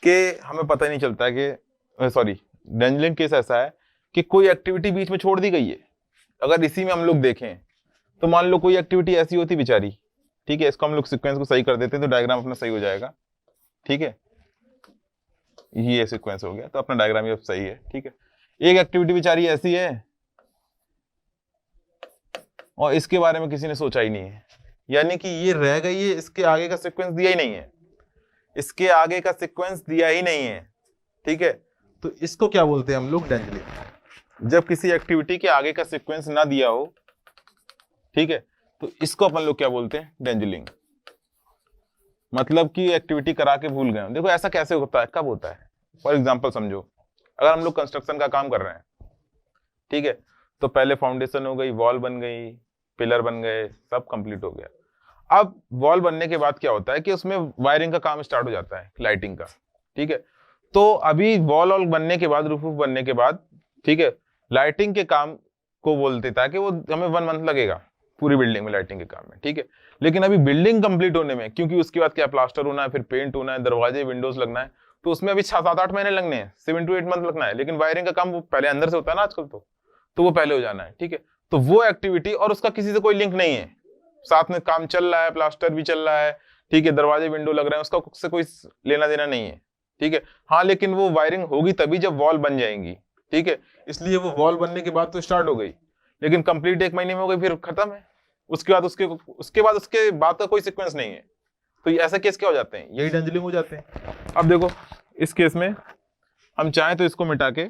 कि हमें पता ही नहीं चलता है कि सॉरी, डेंजलिंग केस ऐसा है कि कोई एक्टिविटी बीच में छोड़ दी गई है। अगर इसी में हम लोग देखें तो मान लो कोई एक्टिविटी ऐसी होती बेचारी, ठीक है, इसको हम लोग सीक्वेंस को सही कर देते हैं तो डायग्राम अपना सही हो जाएगा, ठीक है। ये सीक्वेंस हो गया तो अपना डायग्राम ये सही है, ठीक है। एक एक्टिविटी बेचारी ऐसी है और इसके बारे में किसी ने सोचा ही नहीं है, यानी कि ये रह गई है, इसके आगे का सीक्वेंस दिया ही नहीं है, इसके आगे का सीक्वेंस दिया ही नहीं है, ठीक है। तो इसको क्या बोलते हैं हम लोग, डेंजलिंग। जब किसी एक्टिविटी के आगे का सीक्वेंस ना दिया हो, ठीक है, तो इसको अपन लोग क्या बोलते हैं, डेंजलिंग। मतलब कि एक्टिविटी करा के भूल गए। देखो ऐसा कैसे होता है, कब होता है, फॉर एग्जाम्पल समझो, अगर हम लोग कंस्ट्रक्शन का काम कर रहे हैं, ठीक है, तो पहले फाउंडेशन हो गई, वॉल बन गई, पिलर बन गए, सब कंप्लीट हो गया। अब वॉल बनने के बाद क्या होता है कि उसमें वायरिंग का काम स्टार्ट हो जाता है, लाइटिंग का, ठीक है। तो अभी वॉल बनने के बाद, रूफ बनने के बाद, ठीक है, लाइटिंग के काम को बोलते था कि वो हमें 1 मंथ लगेगा पूरी बिल्डिंग में लाइटिंग के काम में, ठीक है। लेकिन अभी बिल्डिंग कंप्लीट होने में, क्योंकि उसके बाद क्या प्लास्टर होना है, फिर पेंट होना है, दरवाजे विंडोज लगना है, तो उसमें अभी 7-8 महीने लगने हैं, 7 to 8 मंथ लगना है। लेकिन वायरिंग का काम वो पहले अंदर से होता है ना आजकल, तो वो पहले हो जाना है, ठीक है। तो वो एक्टिविटी और उसका किसी से कोई लिंक नहीं है, साथ में काम चल रहा है, प्लास्टर भी चल रहा है, ठीक है, दरवाजे विंडो लग रहे हैं, उसका उससे कोई लेना देना नहीं है, ठीक है। हाँ, लेकिन वो वायरिंग होगी तभी जब वॉल बन जाएंगी, ठीक है। इसलिए वो वॉल बनने के बाद तो स्टार्ट हो गई, लेकिन कंप्लीट 1 महीने में हो गई, फिर खत्म है। उसके बाद उसके बाद का कोई सीक्वेंस नहीं है। तो ऐसे केस क्या हो जाते हैं, यही डेंजलिंग हो जाते हैं। अब देखो इस केस में हम चाहें तो इसको मिटा के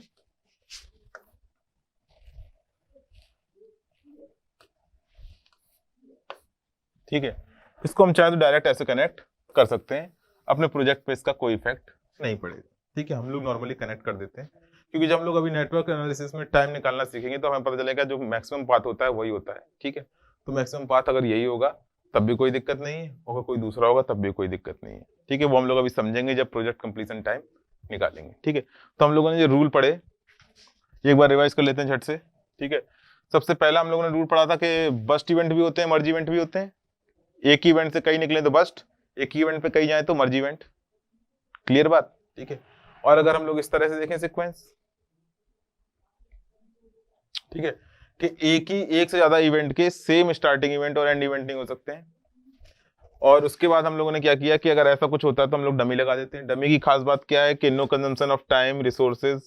ठीक है, इसको हम चाहे तो डायरेक्ट ऐसे कनेक्ट कर सकते हैं, अपने प्रोजेक्ट पे इसका कोई इफेक्ट नहीं पड़ेगा, ठीक है। हम लोग नॉर्मली कनेक्ट कर देते हैं, क्योंकि जब हम लोग अभी नेटवर्क एनालिसिस में टाइम निकालना सीखेंगे तो हमें पता चलेगा जो मैक्सिमम पाथ होता है वही होता है, ठीक है। तो मैक्सिमम पाथ अगर यही होगा तब भी कोई दिक्कत नहीं है, अगर कोई दूसरा होगा तब भी कोई दिक्कत नहीं है, ठीक है। वो हम लोग अभी समझेंगे जब प्रोजेक्ट कंप्लीशन टाइम निकालेंगे, ठीक है। तो हम लोगों ने जो रूल पढ़े एक बार रिवाइज कर लेते हैं झट से, ठीक है। सबसे पहला हम लोगों ने रूल पढ़ा था कि बस्ट इवेंट भी होते हैं, मर्ज इवेंट भी होते हैं। एक इवेंट से कई निकले तो बस्ट, एक इवेंट पे कई जाए तो मर्ज इवेंट, क्लियर बात, ठीक है। और अगर हम लोग इस तरह से देखें सीक्वेंस, ठीक है, कि एक से ज्यादा इवेंट के सेम स्टार्टिंग इवेंट और एंड इवेंट नहीं हो सकते हैं। और उसके बाद हम लोगों ने क्या किया कि अगर ऐसा कुछ होता है तो हम लोग डमी लगा देते हैं। डमी की खास बात क्या है कि no consumption of time resources,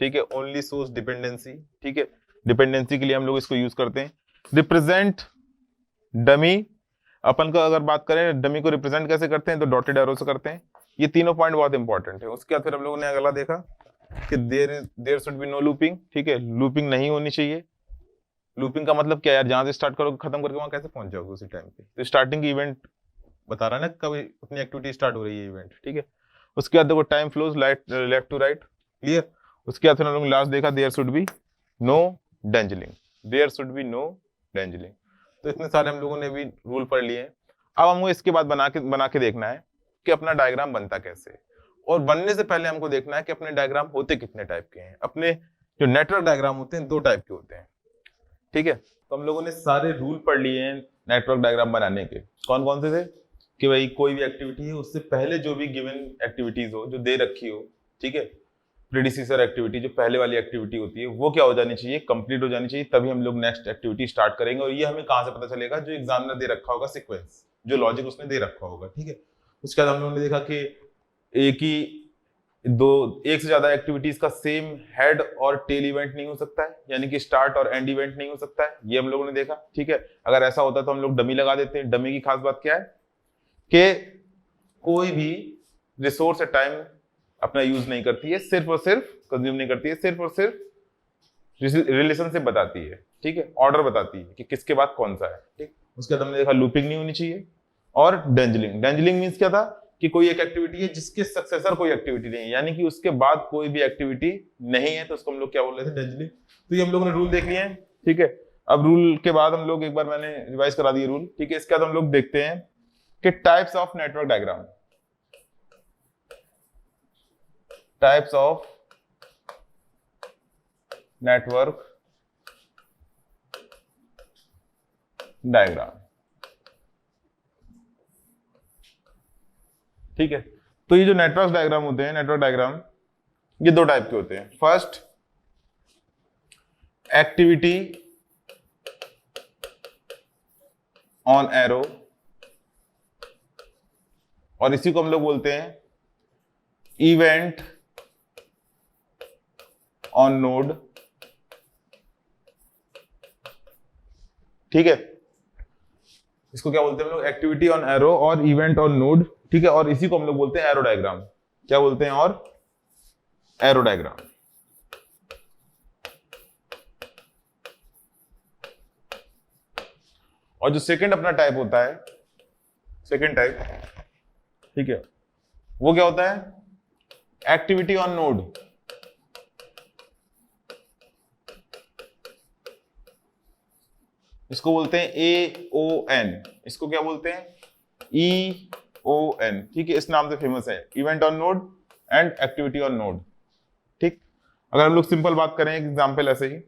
ठीक है, ओनली सोर्स डिपेंडेंसी, ठीक है। डिपेंडेंसी के लिए हम लोग इसको यूज करते हैं। रिप्रेजेंट डमी अपन का अगर बात करें डमी को रिप्रेजेंट कैसे करते हैं तो डॉटेड एरो से करते हैं। ये तीनों पॉइंट बहुत इंपॉर्टेंट है। उसके बाद फिर हम लोगों ने अगला देखा कि there should be no looping, ठीक है, लूपिंग नहीं होनी चाहिए। लूपिंग का मतलब क्या है यार, जहां से स्टार्ट करोगे खत्म करके वहां कैसे पहुंच जाओगे उसी टाइम पे, तो स्टार्टिंग की इवेंट बता रहा है ना कब अपनी एक्टिविटी स्टार्ट हो रही है इवेंट, ठीक है। उसके बाद देखो time flows left to right, clear. उसके बाद फिर हम लोग लास्ट देखा there should be no dangling, there should be no dangling. तो इतने सारे हम लोगों ने भी रूल पढ़ लिए। अब हमको इसके बाद बना के देखना है कि अपना डायग्राम बनता कैसे, और बनने से पहले हमको देखना है कि अपने डायग्राम होते कितने टाइप के हैं। अपने जो नेटवर्क डायग्राम होते हैं 2 टाइप के होते हैं, ठीक है। तो हम लोगों ने सारे रूल पढ़ लिए हैं नेटवर्क डायग्राम बनाने के। कौन कौन से थे कि भाई कोई भी एक्टिविटी है उससे पहले जो भी गिवन एक्टिविटीज हो जो दे रखी हो, ठीक है, प्रीडिसेसर एक्टिविटी जो पहले वाली एक्टिविटी होती है वो क्या हो जानी चाहिए, कंप्लीट हो जानी चाहिए, तभी हम लोग नेक्स्ट एक्टिविटी स्टार्ट करेंगे। और ये हमें कहां से पता चलेगा, जो एग्जामिनर दे रखा होगा सीक्वेंस, जो लॉजिक उसने दे रखा होगा, ठीक है। उसके बाद हम लोगों ने देखा कि एक से ज्यादा एक्टिविटीज का सेम हेड और टेल इवेंट नहीं हो सकता है, यानी कि स्टार्ट और एंड इवेंट नहीं हो सकता है, ये हम लोगों ने देखा, ठीक है। अगर ऐसा होता तो हम लोग डमी लगा देते हैं। डमी की खास बात क्या है कि कोई भी रिसोर्स या टाइम अपना यूज नहीं करती है, सिर्फ और सिर्फ कंज्यूम नहीं करती है, सिर्फ और सिर्फ रिलेशनशिप बताती है, ठीक है, ऑर्डर बताती है कि किसके बाद कौन सा है, ठीक। उसके बाद हमने देखा लूपिंग नहीं होनी चाहिए, और डेंजलिंग। डेंजलिंग मीन्स क्या था कि कोई एक एक्टिविटी है जिसके सक्सेसर कोई एक्टिविटी नहीं है, यानी कि उसके बाद कोई भी एक्टिविटी नहीं है, तो उसको हम लोग क्या बोल रहे थे, डेंजलिंग। तो ये हम लोगों ने रूल देख लिए हैं, ठीक है। अब रूल के बाद हम लोग एक बार मैंने रिवाइज करा दिए रूल, ठीक है। इसके बाद हम लोग देखते हैं कि types of network diagram, types of network diagram, ठीक है। तो ये जो नेटवर्क डायग्राम होते हैं, नेटवर्क डायग्राम ये 2 टाइप के होते हैं। फर्स्ट एक्टिविटी ऑन एरो, और इसी को हम लोग बोलते हैं इवेंट ऑन नोड, ठीक है। इसको क्या बोलते हैं हम लोग, एक्टिविटी ऑन एरो और इवेंट ऑन नोड, ठीक है। और इसी को हम लोग बोलते हैं एरो डायग्राम। क्या बोलते हैं, और एरो डायग्राम। और जो सेकंड अपना टाइप होता है, सेकंड टाइप, ठीक है, वो क्या होता है, एक्टिविटी ऑन नोड। इसको बोलते हैं AON, इसको क्या बोलते हैं, EON, ठीक है। इस नाम से फेमस है, event on node and activity on node, ठीक। अगर हम लोग सिंपल बात करें, एग्जांपल ऐसे ही,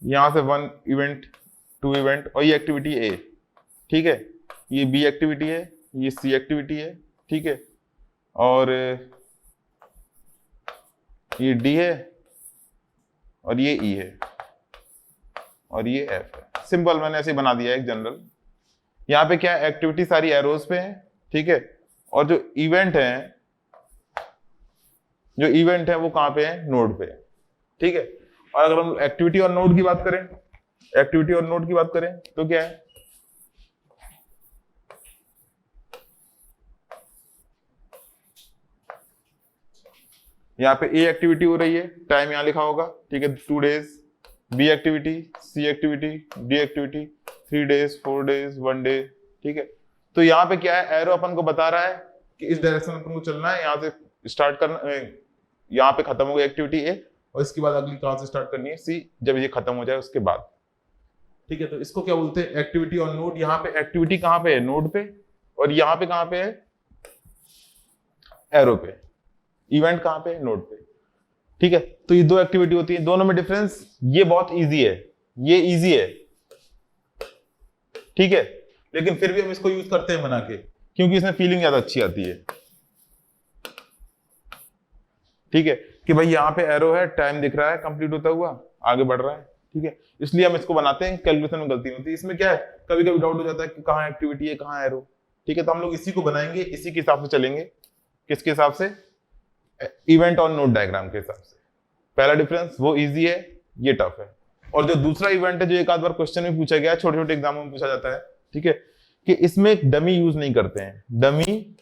यहां से 1 इवेंट 2 इवेंट, और ये एक्टिविटी A, ठीक है, ये B एक्टिविटी है, ये C एक्टिविटी है, ठीक है, और ये D है, और ये E है, और ये F है। सिंपल मैंने ऐसे बना दिया है एक जनरल। यहाँ पे क्या है, एक्टिविटी सारी एरोज पे है, ठीक है, और जो इवेंट है वो कहाँ पे है, नोड पे, ठीक है। और अगर हम एक्टिविटी और नोड की बात करें, एक्टिविटी और नोड की बात करें तो क्या है, यहाँ पे A एक्टिविटी हो रही है, टाइम यहाँ लिखा होगा, ठीक है, 2 days, B activity, C activity, D activity, 3 days, 4 days, 1 day, ठीक है। तो यहाँ पे क्या है, एरो अपन को बता रहा है कि इस डायरेक्शन में अपन को चलना है, यहाँ से स्टार्ट करना, यहाँ पे खत्म हो गई एक्टिविटी A, और इसके बाद अगली कहाँ से स्टार्ट करनी है, C, जब ये खत्म हो जाए उसके बाद, ठीक है। तो इसको क्या बोलते हैं, एक्टिविटी ऑन नोड। यहाँ पे एक्टिविटी कहाँ पे है, नोड पे, और यहाँ पे कहाँ पे है, एरो पे। इवेंट कहाँ पे, नोड पे, ठीक है। तो ये 2 एक्टिविटी होती है, दोनों में डिफरेंस, ये बहुत इजी है, ये इजी है, ठीक है, लेकिन फिर भी हम इसको यूज करते हैं बना के, क्योंकि इसमें फीलिंग ज्यादा अच्छी आती है, ठीक है, कि भाई यहाँ पे एरो है, टाइम दिख रहा है, कंप्लीट होता हुआ आगे बढ़ रहा है, ठीक है। इसलिए हम इसको बनाते हैं, कैलकुलेशन में गलती नहीं होती। इसमें क्या है, कभी कभी डाउट हो जाता है कि कहाँ एक्टिविटी है, कहाँ एरो, ठीक है। तो हम लोग इसी को बनाएंगे, इसी के हिसाब से चलेंगे, किसके हिसाब से, इवेंट ऑन नोड डायग्राम के हिसाब से। पहला डिफरेंस वो इजी है, ये टफ है। और जो दूसरा इवेंट है, जो एक आध बार क्वेश्चन में पूछा गया है, छोटे छोटे एग्जामों में पूछा जाता है, ठीक है, कि इसमें एक डमी यूज नहीं करते हैं, डमी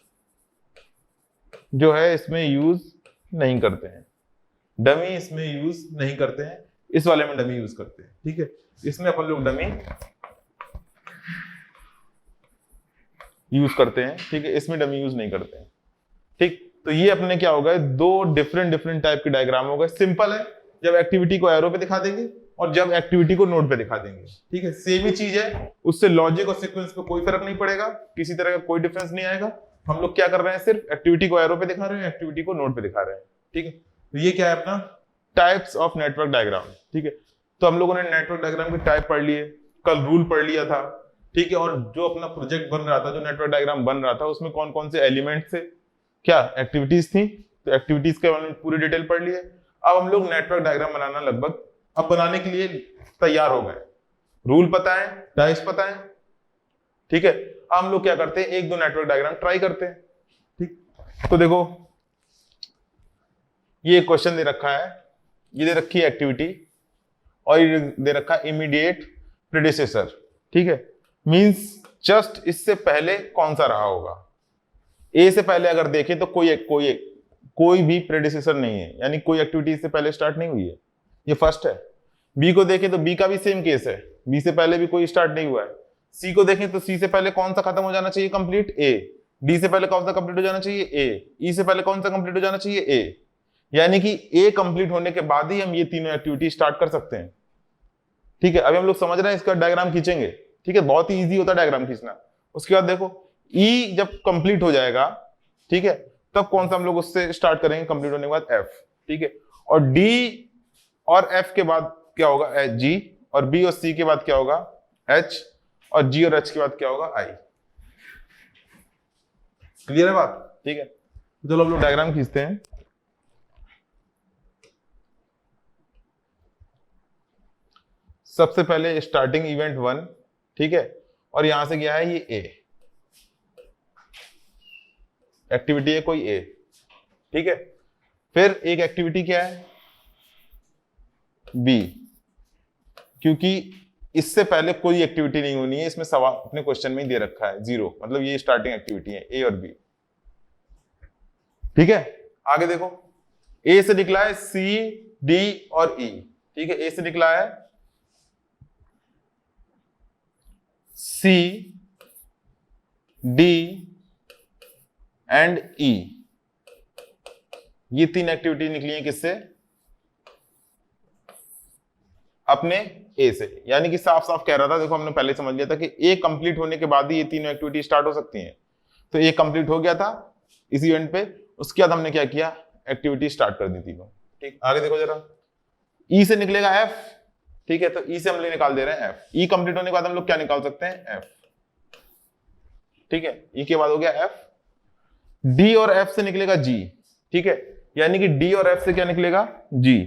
जो है इसमें यूज नहीं करते हैं, डमी इसमें यूज नहीं करते हैं, इस वाले में डमी यूज करते हैं। ठीक है, इसमें अपन लोग डमी यूज करते हैं। ठीक है, इसमें डमी यूज नहीं करते हैं। ठीक, तो ये अपने क्या होगा, दो डिफरेंट टाइप के डायग्राम हो गए। सिंपल है, जब एक्टिविटी को एरो पे दिखा देंगे और जब एक्टिविटी को नोड पे दिखा देंगे। ठीक है, सेम ही चीज है, उससे लॉजिक और सीक्वेंस पे कोई फर्क नहीं पड़ेगा, किसी तरह का कोई डिफरेंस नहीं आएगा। हम लोग क्या कर रहे हैं, सिर्फ एक्टिविटी को एरो पे दिखा रहे हैं, एक्टिविटी को नोड पे दिखा रहे हैं। ठीक है, तो ये क्या है अपना टाइप्स ऑफ नेटवर्क डायग्राम। ठीक है, तो हम लोगों ने नेटवर्क डायग्राम के टाइप पढ़ लिए, कल रूल पढ़ लिया था। ठीक है, और जो अपना प्रोजेक्ट बन रहा था, जो नेटवर्क डायग्राम बन रहा था, उसमें कौन कौन से एलिमेंट थे, क्या एक्टिविटीज थी, तो एक्टिविटीज के बारे में पूरी डिटेल पढ़ लिए। अब हम लोग नेटवर्क डायग्राम बनाना लगभग अब बनाने के लिए तैयार हो गए। रूल पता है, टाइप्स पता है। ठीक है, अब हम लोग क्या करते हैं, एक दो नेटवर्क डायग्राम ट्राई करते हैं। ठीक, तो देखो ये क्वेश्चन दे रखा है, ये दे रखी है एक्टिविटी और ये दे रखा है इमीडिएट प्रेडिसेसर। ठीक है, मींस जस्ट इससे पहले कौन सा रहा होगा। ए से पहले अगर देखें तो कोई भी प्रेडिसेसर नहीं है, यानी कोई एक्टिविटी इससे पहले स्टार्ट नहीं हुई है, ये फर्स्ट है। बी को देखें तो बी का भी सेम केस है, बी से पहले भी कोई स्टार्ट नहीं हुआ है। सी को देखें तो सी से पहले कौन सा खत्म हो जाना चाहिए, कंप्लीट, ए। डी से पहले कौन सा कंप्लीट हो जाना चाहिए, ए। ई से पहले कौन सा कंप्लीट हो जाना चाहिए, ए। यानी कि ए कंप्लीट होने के बाद ही हम ये तीनों एक्टिविटी स्टार्ट कर सकते हैं। ठीक है, अभी हम लोग समझ रहे हैं, इसका डायग्राम खींचेंगे। ठीक है, बहुत ही ईजी होता है डायग्राम खींचना। उसके बाद देखो ई जब कंप्लीट हो जाएगा, ठीक है, तब कौन सा हम लोग उससे स्टार्ट करेंगे, कंप्लीट होने के बाद एफ। ठीक है, और डी और एफ के बाद क्या होगा, एच जी, और बी और सी के बाद क्या होगा, एच, और जी और एच के बाद क्या होगा, आई। क्लियर है बात। ठीक है, चलो हम लोग डायग्राम खींचते हैं। सबसे पहले स्टार्टिंग इवेंट 1, ठीक है, और यहां से गया है ये ए, एक्टिविटी है कोई ए। ठीक है, फिर एक एक्टिविटी क्या है, बी, क्योंकि इससे पहले कोई एक्टिविटी नहीं होनी है, इसमें सवाल अपने क्वेश्चन में ही दे रखा है 0, मतलब ये स्टार्टिंग एक्टिविटी है ए और बी। ठीक है, आगे देखो, ए से निकला है सी, डी और ई। ठीक है, ए से निकला है सी, डी एंड ई, ये तीन एक्टिविटी निकली है किससे, अपने ए से। यानी कि साफ साफ कह रहा था, देखो हमने पहले समझ लिया था कि ए कंप्लीट होने के बाद ही ये तीनों एक्टिविटी स्टार्ट हो सकती हैं। तो ए कंप्लीट हो गया था इस इवेंट पे, उसके बाद हमने क्या किया, एक्टिविटी स्टार्ट कर दी तीनों। ठीक, आगे देखो जरा, ई से निकलेगा एफ। ठीक है, तो ई से हम लोग निकाल दे रहे हैं एफ। ई कंप्लीट होने के बाद हम लोग क्या निकाल सकते हैं, एफ। ठीक है, ई के बाद हो गया एफ। डी और एफ से निकलेगा जी। ठीक है, यानी कि डी और एफ से क्या निकलेगा, जी।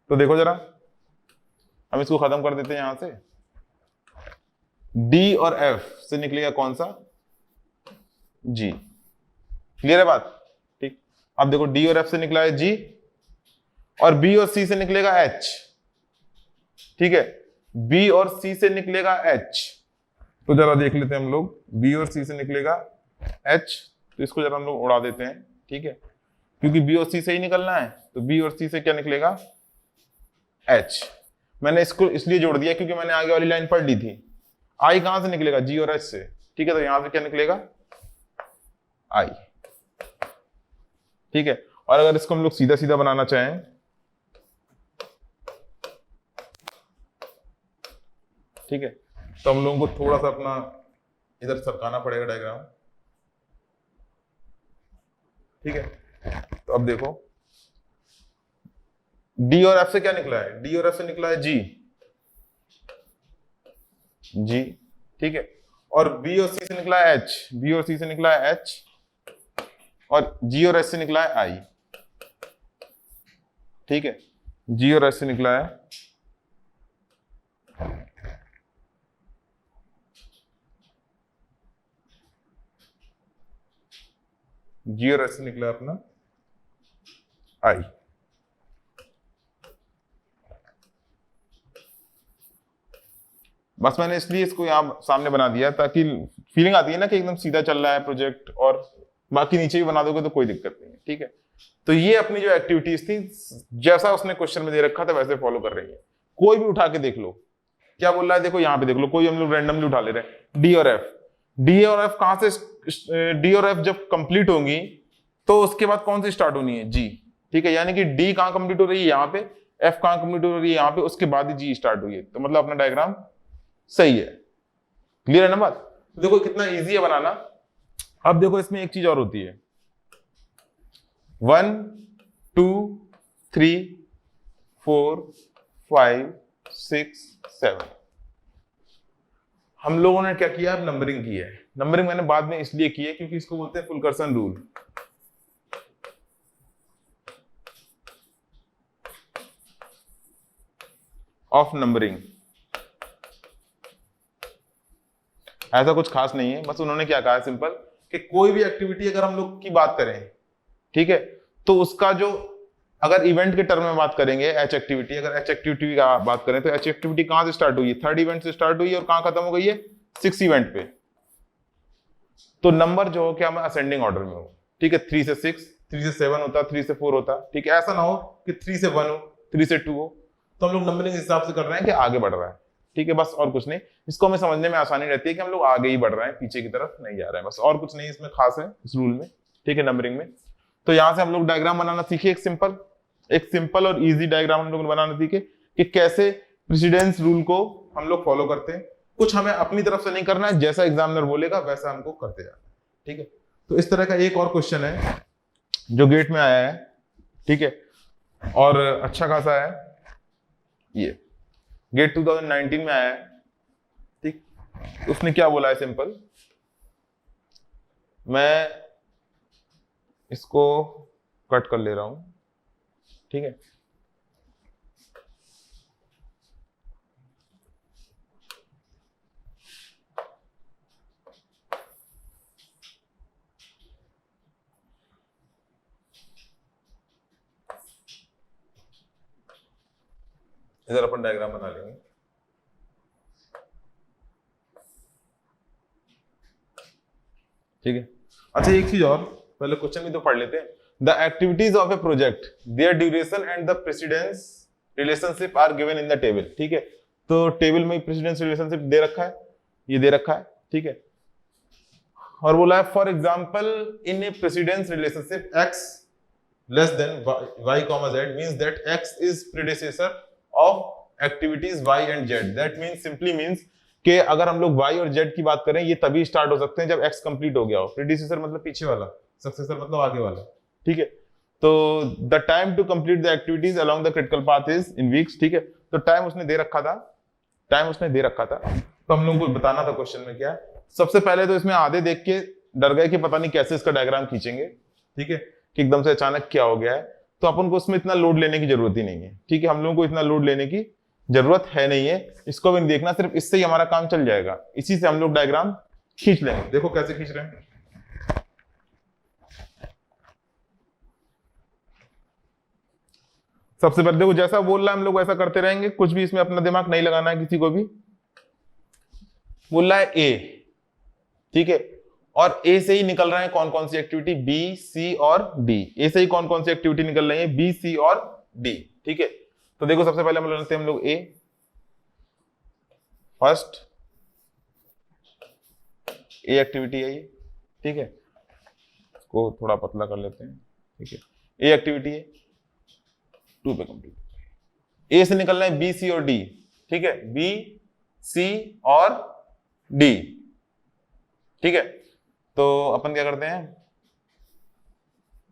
तो देखो जरा, हम इसको खत्म कर देते हैं यहां से। डी और एफ से निकलेगा कौन सा, जी। क्लियर है बात। ठीक, अब देखो डी और एफ से निकला है जी, और बी और सी से निकलेगा एच। ठीक है, बी और सी से निकलेगा एच। तो जरा देख लेते हैं हम लोग, बी और सी से निकलेगा एच, तो इसको जरा हम लोग उड़ा देते हैं। ठीक है, क्योंकि बी और सी से ही निकलना है, तो बी और सी से क्या निकलेगा, एच। मैंने इसको इसलिए जोड़ दिया क्योंकि मैंने आगे वाली लाइन पढ़ ली थी। आई कहां से निकलेगा, जी और एच से। ठीक है, तो यहां से क्या निकलेगा, आई। ठीक है, और अगर इसको हम लोग सीधा सीधा बनाना चाहें, ठीक है, तो हम लोगों को थोड़ा सा अपना इधर सरकाना पड़ेगा डायग्राम। ठीक है, तो अब देखो, डी और एफ से क्या निकला है, डी और एफ से निकला है जी, जी। ठीक है, और बी और सी से निकला है एच, बी और सी से निकला है एच, और जी और एच से निकला है आई। ठीक है, जी और एच से निकला है, जी और एच से निकला अपना आई। बस मैंने इसलिए इसको यहां सामने बना दिया ताकि फीलिंग आती है ना कि एकदम सीधा चल रहा है प्रोजेक्ट, और बाकी नीचे भी बना दोगे तो कोई दिक्कत नहीं है, ठीक है। तो ये अपनी जो एक्टिविटीज थी, जैसा उसने क्वेश्चन में दे रखा था वैसे फॉलो कर रही है। कोई भी उठा के देख लो, क्या बोल रहा है देखो यहाँ पे देख लो, कोई हम लोग रैंडमली उठा ले रहे हैं, डी और एफ। डी और एफ कहां से, डी और एफ जब कंप्लीट होंगी तो उसके बाद कौन सी स्टार्ट होनी है, जी, ठीक है। यानी कि डी कहां कंप्लीट हो रही है, यहाँ पे, एफ कहां कंप्लीट हो रही है, यहाँ पे, उसके बाद ही जी स्टार्ट हुई है। तो मतलब अपना डायग्राम सही है। क्लियर है ना बात? देखो कितना इजी है बनाना। अब देखो इसमें एक चीज और होती है, 1 2 3 4 5 6 7। हम लोगों ने क्या किया, अब नंबरिंग की है। नंबरिंग मैंने बाद में इसलिए की है क्योंकि इसको बोलते हैं फुलकर्सन रूल। Of numbering. ऐसा कुछ खास नहीं है, बस उन्होंने क्या कहा है सिंपल, कि कोई भी एक्टिविटी अगर हम लोग की बात करें, ठीक है, तो उसका जो, अगर इवेंट के टर्म में बात करेंगे, एच एक्टिविटी, अगर एच एक्टिविटी की बात करें तो एच एक्टिविटी कहां से स्टार्ट हुई है, 3rd इवेंट से स्टार्ट हुई है और कहां खत्म हो गई है, 6th इवेंट पे। तो नंबर जो हो क्या, मैं असेंडिंग ऑर्डर में हूं, ठीक है। 3 से 6, 3 से 7 होता, 3 से 4 होता, ठीक है। ऐसा ना हो कि 3 से 1 हो, 3 से 2 हो। तो हम लोग नंबरिंग इस हिसाब से कर रहे हैं कि आगे बढ़ रहा है, ठीक है, बस और कुछ नहीं। इसको हमें समझने में आसानी रहती है कि हम लोग आगे ही बढ़ रहे हैं, पीछे की तरफ नहीं जा रहे हैं, बस और कुछ नहीं इसमें खास है इस रूल में, ठीक है, नंबरिंग में। तो यहां से हम लोग डायग्राम बनाना सीखे, एक सिंपल और इजी डायग्राम हम लोग बनाना सीखे कि कैसे प्रेसिडेंस रूल को हम लोग फॉलो करते हैं। कुछ हमें अपनी तरफ से नहीं करना है, जैसा एग्जामिनर बोलेगा वैसा हमको करते जाना है, ठीक है। तो इस तरह का एक और क्वेश्चन है जो गेट में आया है, ठीक है, और अच्छा खासा है, ये गेट 2019 में आया है, ठीक। उसने क्या बोला है, सिंपल, मैं इसको कट कर ले रहा हूं, ठीक है। इधर अपन डायग्राम बना लेंगे, ठीक है। अच्छा एक चीज और, पहले क्वेश्चन भी तो पढ़ लेते हैं। The activities of a project, their duration and the precedence relationship are given in the table, ठीक है। तो टेबल में प्रेसिडेंस रिलेशनशिप दे रखा है, ये दे रखा है, ठीक है। और बोला है for example in A precedence relationship x less than y comma z means that x is predecessor of activities y and z। That means simply means कि अगर हम लोग y और z की बात करें, ये तभी स्टार्ट हो सकते हैं जब x कंप्लीट हो गया हो। प्रेडिसेसर मतलब पीछे वाला, सक्सेसर मतलब आगे वाला, ठीक है। तो the time to complete the activities along the critical path is in weeks, ठीक है। तो टाइम उसने दे रखा था, तो हम लोगों को बताना था क्वेश्चन में क्या है। सबसे पहले तो इसमें आधे देख के डर गए कि पता नहीं कैसे इसका डायग्राम खींचेंगे, ठीक है, कि एकदम से अचानक क्या हो गया है। तो अपन को उसमें इतना लोड लेने की जरूरत ही नहीं है, ठीक है। हम लोगों को इतना लोड लेने की जरूरत है नहीं है, इसको भी नहीं देखना, सिर्फ इससे ही हमारा काम चल जाएगा। इसी से हम लोग डायग्राम खींच लेंगे। देखो कैसे खींच रहे हैं। सबसे पहले देखो जैसा बोल रहा है हम लोग वैसा करते रहेंगे, कुछ भी इसमें अपना दिमाग नहीं लगाना है किसी को भी। बोल रहा है ए, ठीक है, और ए से ही निकल रहे हैं कौन कौन सी एक्टिविटी, बी, सी और डी। ए से ही कौन कौन सी एक्टिविटी निकल रही है, बी, सी और डी, ठीक है। तो देखो सबसे पहले हम लेते हैं हम लोग ए, फर्स्ट ए एक्टिविटी है ये, ठीक है। इसको थोड़ा पतला कर लेते हैं, ठीक है। ए एक्टिविटी है 2 पे कंप्लीट। ए से निकलना है बी, सी और डी, ठीक है, बी, सी और डी, ठीक है। तो अपन क्या करते हैं,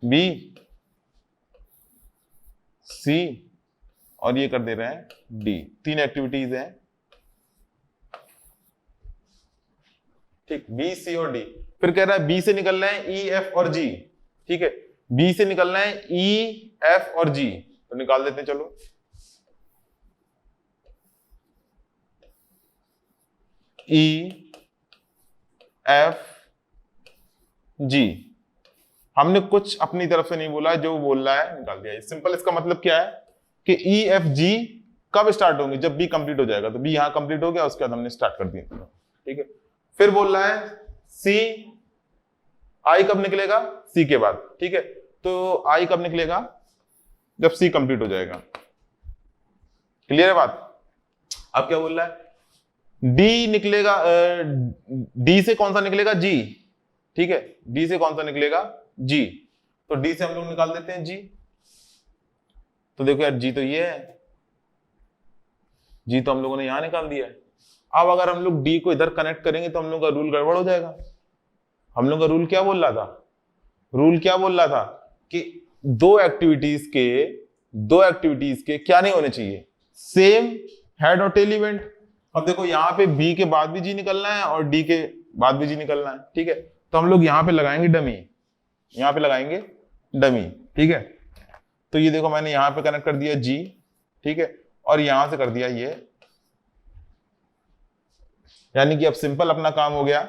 बी, सी और ये कर दे रहे हैं डी। 3 एक्टिविटीज हैं, ठीक, बी, सी और डी। फिर कह रहा है बी से निकलना है ई, एफ और जी, ठीक है। बी से निकलना है ई, एफ और जी, तो निकाल देते हैं, चलो। ई, एफ, जी। हमने कुछ अपनी तरफ से नहीं बोला, जो बोल रहा है निकाल दिया। सिंपल इसका मतलब क्या है कि ई, एफ, जी कब स्टार्ट होंगे, जब बी कंप्लीट हो जाएगा। तो बी यहां कंप्लीट हो गया, उसके बाद हमने स्टार्ट कर दिया, ठीक है। फिर बोल रहा है सी, आई कब निकलेगा? सी के बाद, ठीक है। तो आई कब निकलेगा? जब सी कंप्लीट हो जाएगा। क्लियर है बात? अब क्या बोल रहा है? डी निकलेगा, डी से कौन सा निकलेगा? जी, ठीक है। डी से कौन सा निकलेगा? जी। तो डी से हम लोग निकाल देते हैं जी। तो देखो यार, जी तो ये है, जी तो हम लोगों ने यहां निकाल दिया है। अब अगर हम लोग डी को इधर कनेक्ट करेंगे तो हम लोग का रूल गड़बड़ हो जाएगा। हम लोग का रूल क्या बोल रहा था? रूल क्या बोल रहा था कि दो एक्टिविटीज के क्या नहीं होने चाहिए? सेम हेड और टेल इवेंट। अब देखो यहाँ पे बी के बाद भी जी निकलना है और डी के बाद भी जी निकलना है, ठीक है। तो हम लोग यहाँ पे लगाएंगे डमी, यहाँ पे लगाएंगे डमी, ठीक है। तो ये देखो मैंने यहाँ पे कनेक्ट कर दिया जी, ठीक है, और यहां से कर दिया ये। यानी कि अब सिंपल अपना काम हो गया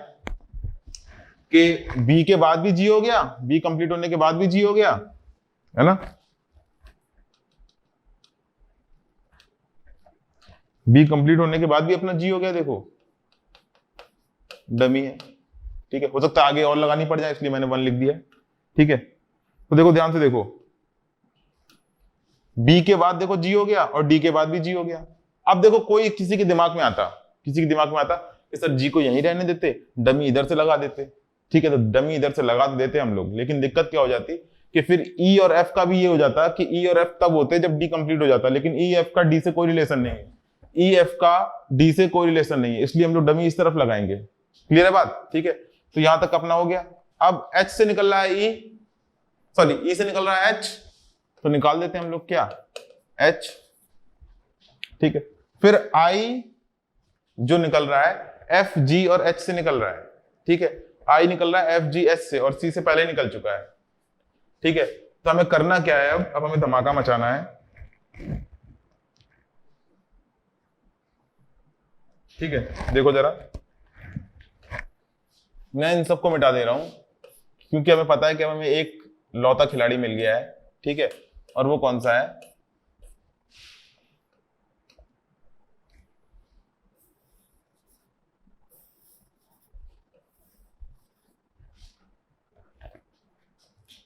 कि बी के बाद भी जी हो गया, बी कंप्लीट होने के बाद भी जी हो गया, है ना। बी कंप्लीट होने के बाद भी अपना जी हो गया, देखो डमी है, ठीक है। हो सकता है आगे और लगानी पड़ जाए, इसलिए मैंने 1 लिख दिया, ठीक है। तो देखो ध्यान से देखो, बी के बाद देखो जी हो गया और डी के बाद भी जी हो गया। अब देखो कोई किसी के दिमाग में आता कि सर जी को यहीं रहने देते, डमी इधर से लगा देते, ठीक है। तो डमी इधर से लगा देते हम लोग, लेकिन दिक्कत क्या हो जाती कि फिर ई और एफ का भी ये हो जाता कि ई और एफ तब होते जब डी कंप्लीट हो जाता, लेकिन ई एफ का डी से कोई रिलेशन नहीं है, ई एफ का डी से कोई रिलेशन नहीं है, इसलिए हम लोग डमी इस तरफ लगाएंगे। क्लियर है बात? ठीक है। तो यहां तक अपना हो गया। अब एच से निकल रहा है ई से निकल रहा है एच, तो निकाल देते हैं हम लोग क्या? एच, ठीक है। फिर आई जो निकल रहा है एफ जी और एच से निकल रहा है, ठीक है। आई निकल रहा है एफ जी एच से और सी से पहले निकल चुका है, ठीक है। तो हमें करना क्या है? अब हमें धमाका मचाना है, ठीक है। देखो जरा, मैं इन सबको मिटा दे रहा हूं क्योंकि हमें पता है कि हमें एक लौता खिलाड़ी मिल गया है, ठीक है। और वो कौन सा है?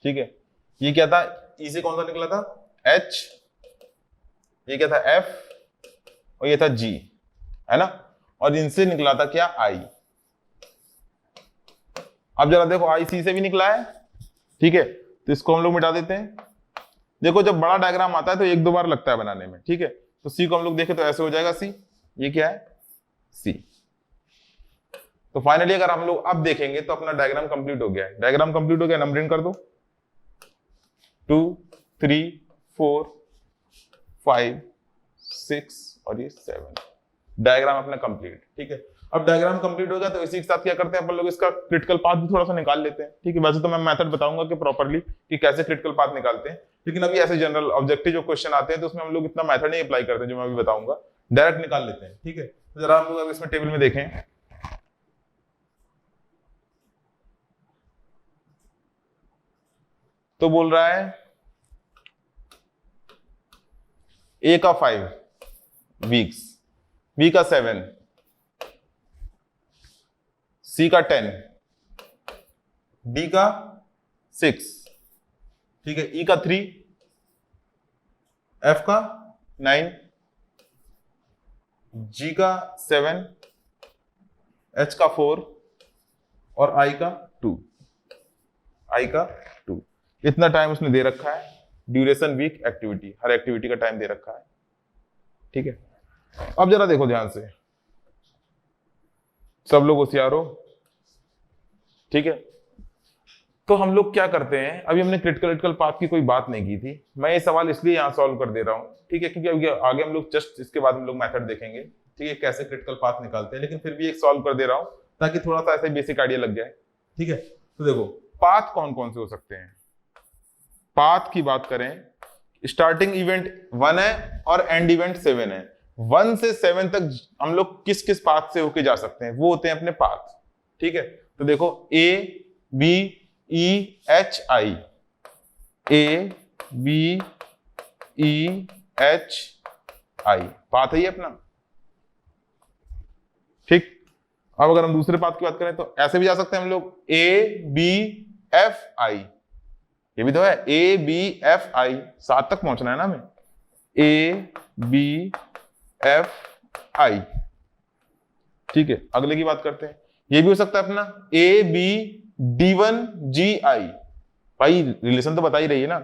ठीक है। ये क्या था? ई से कौन सा निकला था? एच। ये क्या था? एफ। और ये था जी, है ना। और इनसे निकला था क्या? आई। अब जरा देखो, आई सी से भी निकला है, ठीक है। तो इसको हम लोग मिटा देते हैं। देखो जब बड़ा डायग्राम आता है तो 1-2 बार लगता है बनाने में, ठीक है। तो सी को हम लोग देखें तो ऐसे हो जाएगा सी। ये क्या है? सी। तो फाइनली अगर हम लोग अब देखेंगे तो अपना डायग्राम कंप्लीट हो गया है। डायग्राम कंप्लीट हो गया, नंबरिंग कर दो 2 3 4 5 6 और ये 7। डायग्राम अपना कंप्लीट, ठीक है। अब डायग्राम कंप्लीट हो गया तो इसी के साथ क्या करते हैं अपन लोग? इसका क्रिटिकल पाथ भी थोड़ा सा निकाल लेते हैं, ठीक है। वैसे तो मैं मेथड बताऊंगा कि प्रॉपर्ली कि कैसे क्रिटिकल पाथ निकालते हैं, लेकिन अभी ऐसे जनरल ऑब्जेक्टिव जो क्वेश्चन आते हैं तो उसमें हम लोग इतना मेथड नहीं अप्लाई करते, जो मैं अभी बताऊंगा, डायरेक्ट निकाल लेते हैं, ठीक है। तो जरा हम लोग इसमें टेबल में देखें, तो बोल रहा है ए का 5 वीक्स, बी का 7, सी का 10, डी का 6, ठीक है। ई का 3, एफ का 9, जी का 7, एच का 4 और आई का 2। इतना टाइम उसने दे रखा है। ड्यूरेशन वीक एक्टिविटी, हर एक्टिविटी का टाइम दे रखा है, ठीक है। अब जरा देखो ध्यान से, सब लोग होशियार हो, ठीक है। तो हम लोग क्या करते हैं, अभी हमने क्रिटिकल पाथ की कोई बात नहीं की थी। मैं ये सवाल इसलिए यहां सॉल्व कर दे रहा हूं, ठीक है, क्योंकि अभी आगे हम लोग जस्ट इसके बाद हम लोग मेथड देखेंगे, ठीक है, कैसे क्रिटिकल पाथ निकालते हैं। लेकिन फिर भी एक सॉल्व कर दे रहा हूं ताकि थोड़ा सा ऐसे बेसिक आइडिया लग जाए, ठीक है। तो देखो पाथ कौन कौन से हो सकते हैं। पाथ की बात करें, स्टार्टिंग इवेंट 1 है और एंड इवेंट 7 है। 1 से 7 तक हम लोग किस किस पाथ से होके जा सकते हैं, वो होते हैं अपने पाथ, ठीक है। तो देखो A B E H I, A B E H I path है ये अपना, ठीक। अब अगर हम दूसरे पाथ की बात करें तो ऐसे भी जा सकते हैं हम लोग, ABFI, ये भी तो है ABFI, 7 तक पहुंचना है ना हमें, ABFI, ठीक है। अगले की बात करते हैं, ये भी हो सकता है अपना ABD1GI, भाई रिलेशन तो बता ही रही है ना,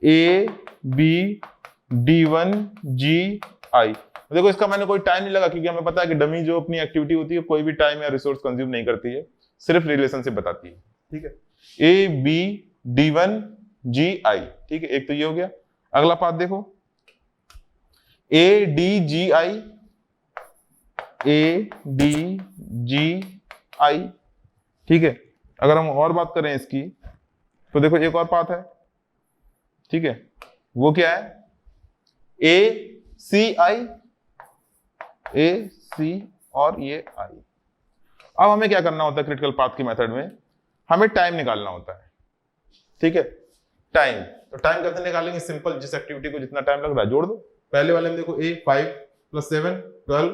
ABD1GI। देखो इसका मैंने कोई टाइम नहीं लगा क्योंकि हमें पता है कि डमी जो अपनी एक्टिविटी होती है कोई भी टाइम या रिसोर्स कंज्यूम नहीं करती है, सिर्फ रिलेशनशिप बताती है, ठीक है। ABD1GI, ठीक है, एक तो ये हो गया। अगला पाथ देखो, ADGI, ADGI, ठीक है। अगर हम और बात करें इसकी तो देखो एक और पाथ है, ठीक है, वो क्या है, ACI, AC और ये I। अब हमें क्या करना होता है क्रिटिकल पाथ के मेथड में, हमें टाइम निकालना होता है, ठीक है। टाइम, तो टाइम कैसे निकालेंगे, सिंपल, जिस एक्टिविटी को जितना टाइम लग रहा है जोड़ दो। पहले वाले में देखो A 5 + 7 12,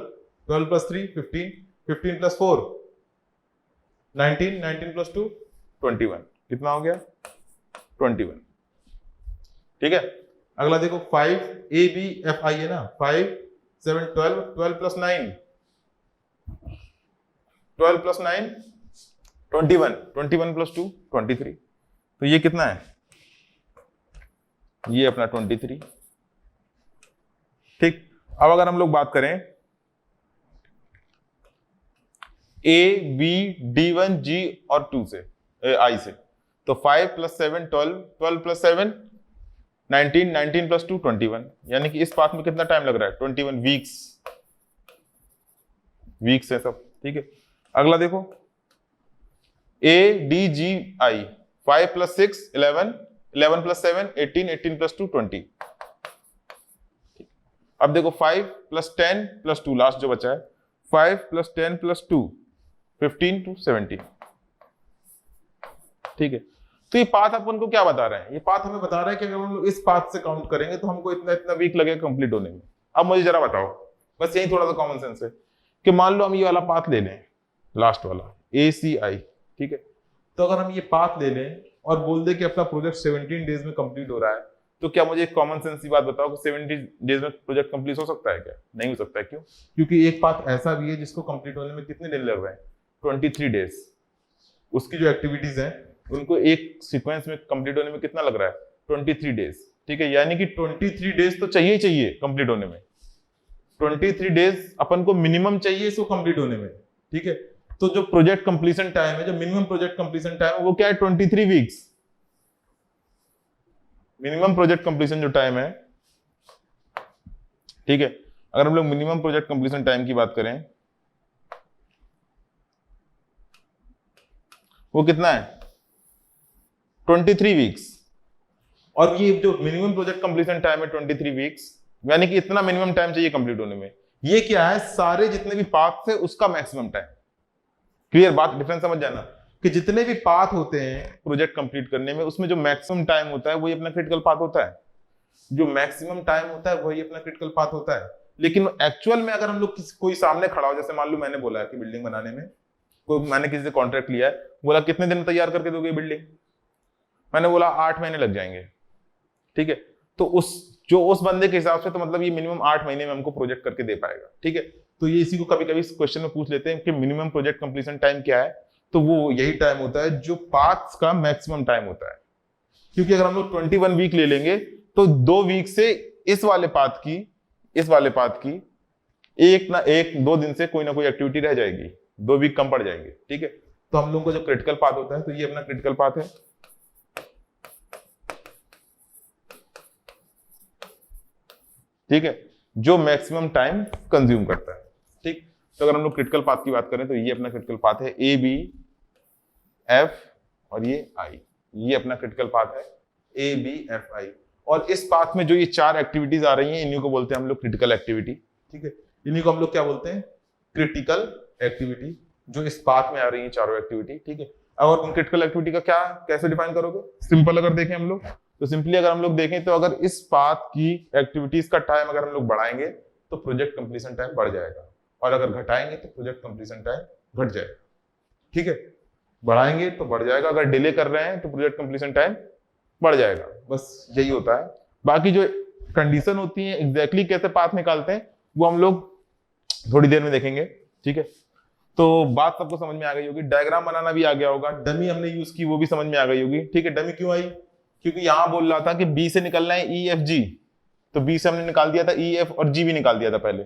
12 + 3 15, 15 + 4 19, 19 + 2 21, कितना हो गया 21, ठीक है। अगला देखो 5 ABFI है ना, 5 7 12, 12 + 9 12 + 9 21, 21 + 2 23, तो ये कितना है, ये अपना 23, ठीक। अब अगर हम लोग बात करें ABD1G और 2 से, I से, तो 5 + 7 12, 12 + 7 19, 19 + 2 21, यानी कि इस पाथ में कितना टाइम लग रहा है 21 वीक्स है सब, ठीक है। अगला देखो ADGI, 5 + 6 11, 11 + 7 18, 18 + 2 20। अब देखो 5 + 10 + 2, लास्ट जो बचा है 5 + 10 + 2 15 to 17, ठीक है। तो ये पाथ अपन को क्या बता रहे हैं, ये पाथ हमें बता रहा है कि अगर हम लोग इस पाथ से काउंट करेंगे तो हमको इतना इतना वीक लगेगा कंप्लीट होने में। अब मुझे जरा बताओ, बस यही थोड़ा सा कॉमन सेंस है कि मान लो हम ये वाला पाथ ले लें, लास्ट वाला ACI, ठीक है। तो अगर हम ये पाथ ले लें और बोल दे कि अपना प्रोजेक्ट 17 डेज में कंप्लीट हो रहा है, तो क्या मुझे एक कॉमन सेंस की बात बताओ कि 70 डेज में प्रोजेक्ट कंप्लीट हो सकता है क्या, नहीं हो सकता है, क्यों, क्योंकि एक पाथ ऐसा भी है जिसको कंप्लीट होने में कितने दिन लग रहे हैं 23 डेज, उसकी जो एक्टिविटीज हैं उनको एक सीक्वेंस में कंप्लीट होने में कितना लग रहा है 23 डेज, ठीक है। यानी कि 23 डेज तो चाहिए ही चाहिए कंप्लीट होने में, 23 डेज अपन को मिनिमम चाहिए इसको कंप्लीट होने में, ठीक है। तो जो प्रोजेक्ट कंप्लीशन टाइम है, जो मिनिमम प्रोजेक्ट कंप्लीशन टाइम है वो क्या है 23 वीक्स, मिनिमम प्रोजेक्ट कंप्लीशन जो टाइम है, ठीक है। अगर हम लोग मिनिमम प्रोजेक्ट कंप्लीशन टाइम की बात करें वो कितना है 23 वीक्स, और ये जो मिनिमम प्रोजेक्ट कंप्लीशन टाइम है 23 वीक्स, यानी कि इतना मिनिमम टाइम चाहिए कंप्लीट होने में। ये क्या है, सारे जितने भी पाथ थे उसका मैक्सिमम टाइम। क्लियर बात, डिफरेंस समझ जाना कि जितने भी पाथ होते हैं प्रोजेक्ट कंप्लीट करने में उसमें जो मैक्सिमम टाइम होता है वही अपना क्रिटिकल पाथ होता है, जो मैक्सिमम टाइम होता है वही अपना क्रिटिकल पाथ होता है। लेकिन एक्चुअल में अगर हम लोग कोई सामने खड़ा हो, जैसे मान लो मैंने बोला है कि बिल्डिंग बनाने में मैंने किसी से कॉन्ट्रैक्ट लिया है, बोला कितने दिन में तैयार करके दोगे बिल्डिंग, मैंने बोला 8 महीने लग जाएंगे, ठीक है। तो उस बंदे के हिसाब से तो मतलब ये मिनिमम 8 महीने में हमको प्रोजेक्ट करके दे पाएगा, ठीक है। तो ये इसी को कभी कभी क्वेश्चन में पूछ लेते हैं कि मिनिमम प्रोजेक्ट कंप्लीशन टाइम क्या है, तो वो यही टाइम होता है जो पाथ्स का मैक्सिमम टाइम होता है। क्योंकि अगर हम लोग 21 वीक ले लेंगे तो 2 वीक से इस वाले पाथ की एक ना एक 2 दिन से कोई ना कोई एक्टिविटी रह जाएगी, 2 वीक कम पड़ जाएंगे, ठीक है। तो हम लोग का जो क्रिटिकल पाथ होता है, तो ये अपना क्रिटिकल पाथ है, ठीक है, जो मैक्सिमम टाइम कंज्यूम करता है, ठीक। तो अगर हम लोग क्रिटिकल पाथ की बात करें तो ये अपना क्रिटिकल पाथ है ABF और ये I, ये अपना क्रिटिकल पाथ है ABFI। और इस पाथ में जो ये 4 एक्टिविटीज आ रही हैं इन्हीं को बोलते हैं हम लोग क्रिटिकल एक्टिविटी, ठीक है। इन्हीं को हम लोग क्या बोलते हैं, क्रिटिकल एक्टिविटी, जो इस पाथ में आ रही है चारों एक्टिविटी, ठीक है। और इन क्रिटिकल एक्टिविटी का क्या कैसे डिफाइन करोगे, सिंपल अगर देखें हम लोग तो सिंपली अगर हम लोग देखें तो अगर इस पाथ की एक्टिविटीज का टाइम अगर हम लोग बढ़ाएंगे तो प्रोजेक्ट कंप्लीशन टाइम बढ़ जाएगा, और अगर घटाएंगे तो प्रोजेक्ट कंप्लीशन टाइम घट जाएगा, ठीक है। बढ़ाएंगे तो बढ़ जाएगा, अगर डिले कर रहे हैं तो प्रोजेक्ट कंप्लीशन टाइम बढ़ जाएगा, बस यही होता है। बाकी जो कंडीशन होती है एग्जैक्टली कैसे पाथ निकालते हैं वो हम लोग थोड़ी देर में देखेंगे, ठीक है। तो बात सबको समझ में आ गई होगी, डायग्राम बनाना भी आ गया होगा, डमी हमने यूज की वो भी समझ में आ गई होगी, ठीक है। डमी क्यों आई, क्योंकि यहां बोल रहा था कि बी से निकलना है ई एफ जी, तो बी से हमने निकाल दिया था ई एफ और जी भी निकाल दिया था पहले,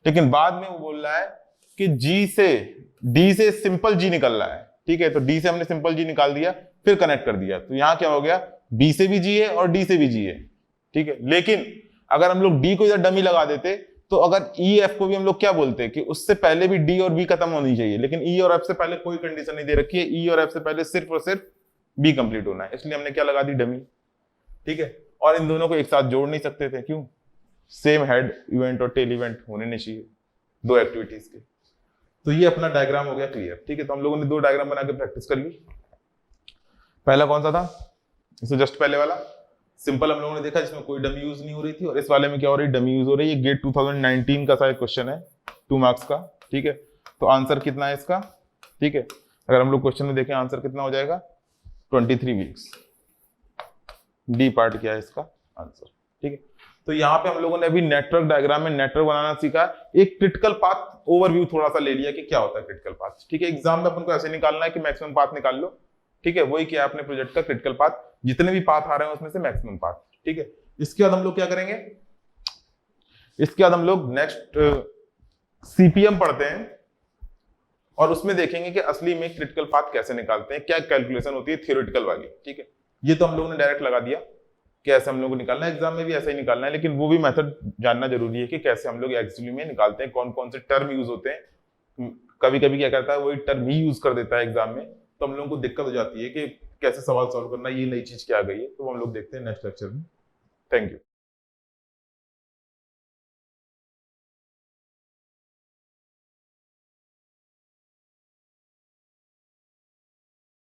लेकिन बाद में वो बोल रहा है कि जी से डी से सिंपल जी निकल रहा है, ठीक है। तो डी से हमने सिंपल जी निकाल दिया, फिर कनेक्ट कर दिया, तो यहां क्या हो गया, बी से भी जी है और डी से भी जी है, ठीक है। लेकिन अगर हम लोग डी को इधर डमी लगा देते तो अगर ई एफ को भी हम लोग क्या बोलते हैं कि उससे पहले भी डी और बी खत्म होनी चाहिए, लेकिन ई और एफ से पहले कोई कंडीशन नहीं दे रखी है, ई और एफ से पहले सिर्फ और सिर्फ बी कंप्लीट होना है, इसलिए हमने क्या लगा दी, डमी, ठीक है। और इन दोनों को एक साथ जोड़ नहीं सकते थे, क्यों, सेम हेड इवेंट और टेल इवेंट होने नहीं चाहिए दो एक्टिविटीज के। तो ये अपना डायग्राम हो गया क्लियर, ठीक है। तो हम लोगों ने दो डायग्राम बना के प्रैक्टिस कर ली। पहला कौन सा था, इससे जस्ट पहले वाला सिंपल हम लोगों ने देखा, जिसमें कोई डमी यूज नहीं हो रही थी, और इस वाले में क्या हो रही है, डमी यूज हो रही है। गेट 2019 का शायद क्वेश्चन है, 2 मार्क्स का, ठीक है। तो आंसर कितना है इसका, ठीक है। अगर हम लोग क्वेश्चन में देखें आंसर कितना हो जाएगा, 23 वीक्स। डी पार्ट क्या है इसका आंसर, ठीक है। तो यहाँ पे हम लोगों ने अभी नेटवर्क डायग्राम में नेटवर्क बनाना सीखा, एक क्रिटिकल पाथ ओवरव्यू थोड़ा सा ले लिया कि क्या होता है क्रिटिकल पाथ, ठीक है। एग्जाम में अपन को ऐसे निकालना है कि मैक्सिमम पाथ निकाल लो, ठीक है। वही किया अपने प्रोजेक्ट का, क्रिटिकल पाथ, जितने भी पाथ आ रहे हैं उसमें से मैक्सिमम पाथ, ठीक है। इसके बाद हम लोग क्या करेंगे, इसके बाद हम लोग नेक्स्ट सीपीएम पढ़ते हैं और उसमें देखेंगे कि असली में क्रिटिकल पाथ कैसे निकालते हैं, क्या कैलकुलेशन होती है थियोरेटिकल वाली, ठीक है। ये तो हम लोगों ने डायरेक्ट लगा दिया कि ऐसे हम लोग को निकालना है, एग्जाम में भी ऐसा ही निकालना है, लेकिन वो भी मेथड जानना जरूरी है कि कैसे हम लोग एक्चुअली में निकालते हैं, कौन कौन से टर्म यूज होते हैं। कभी कभी क्या करता है, वही टर्म ही यूज कर देता है एग्जाम में, तो हम लोगों को दिक्कत हो जाती है कि कैसे सवाल सॉल्व करना, ये नई चीज क्या आ गई है। तो हम लोग देखते हैं नेक्स्ट लेक्चर में। Thank you.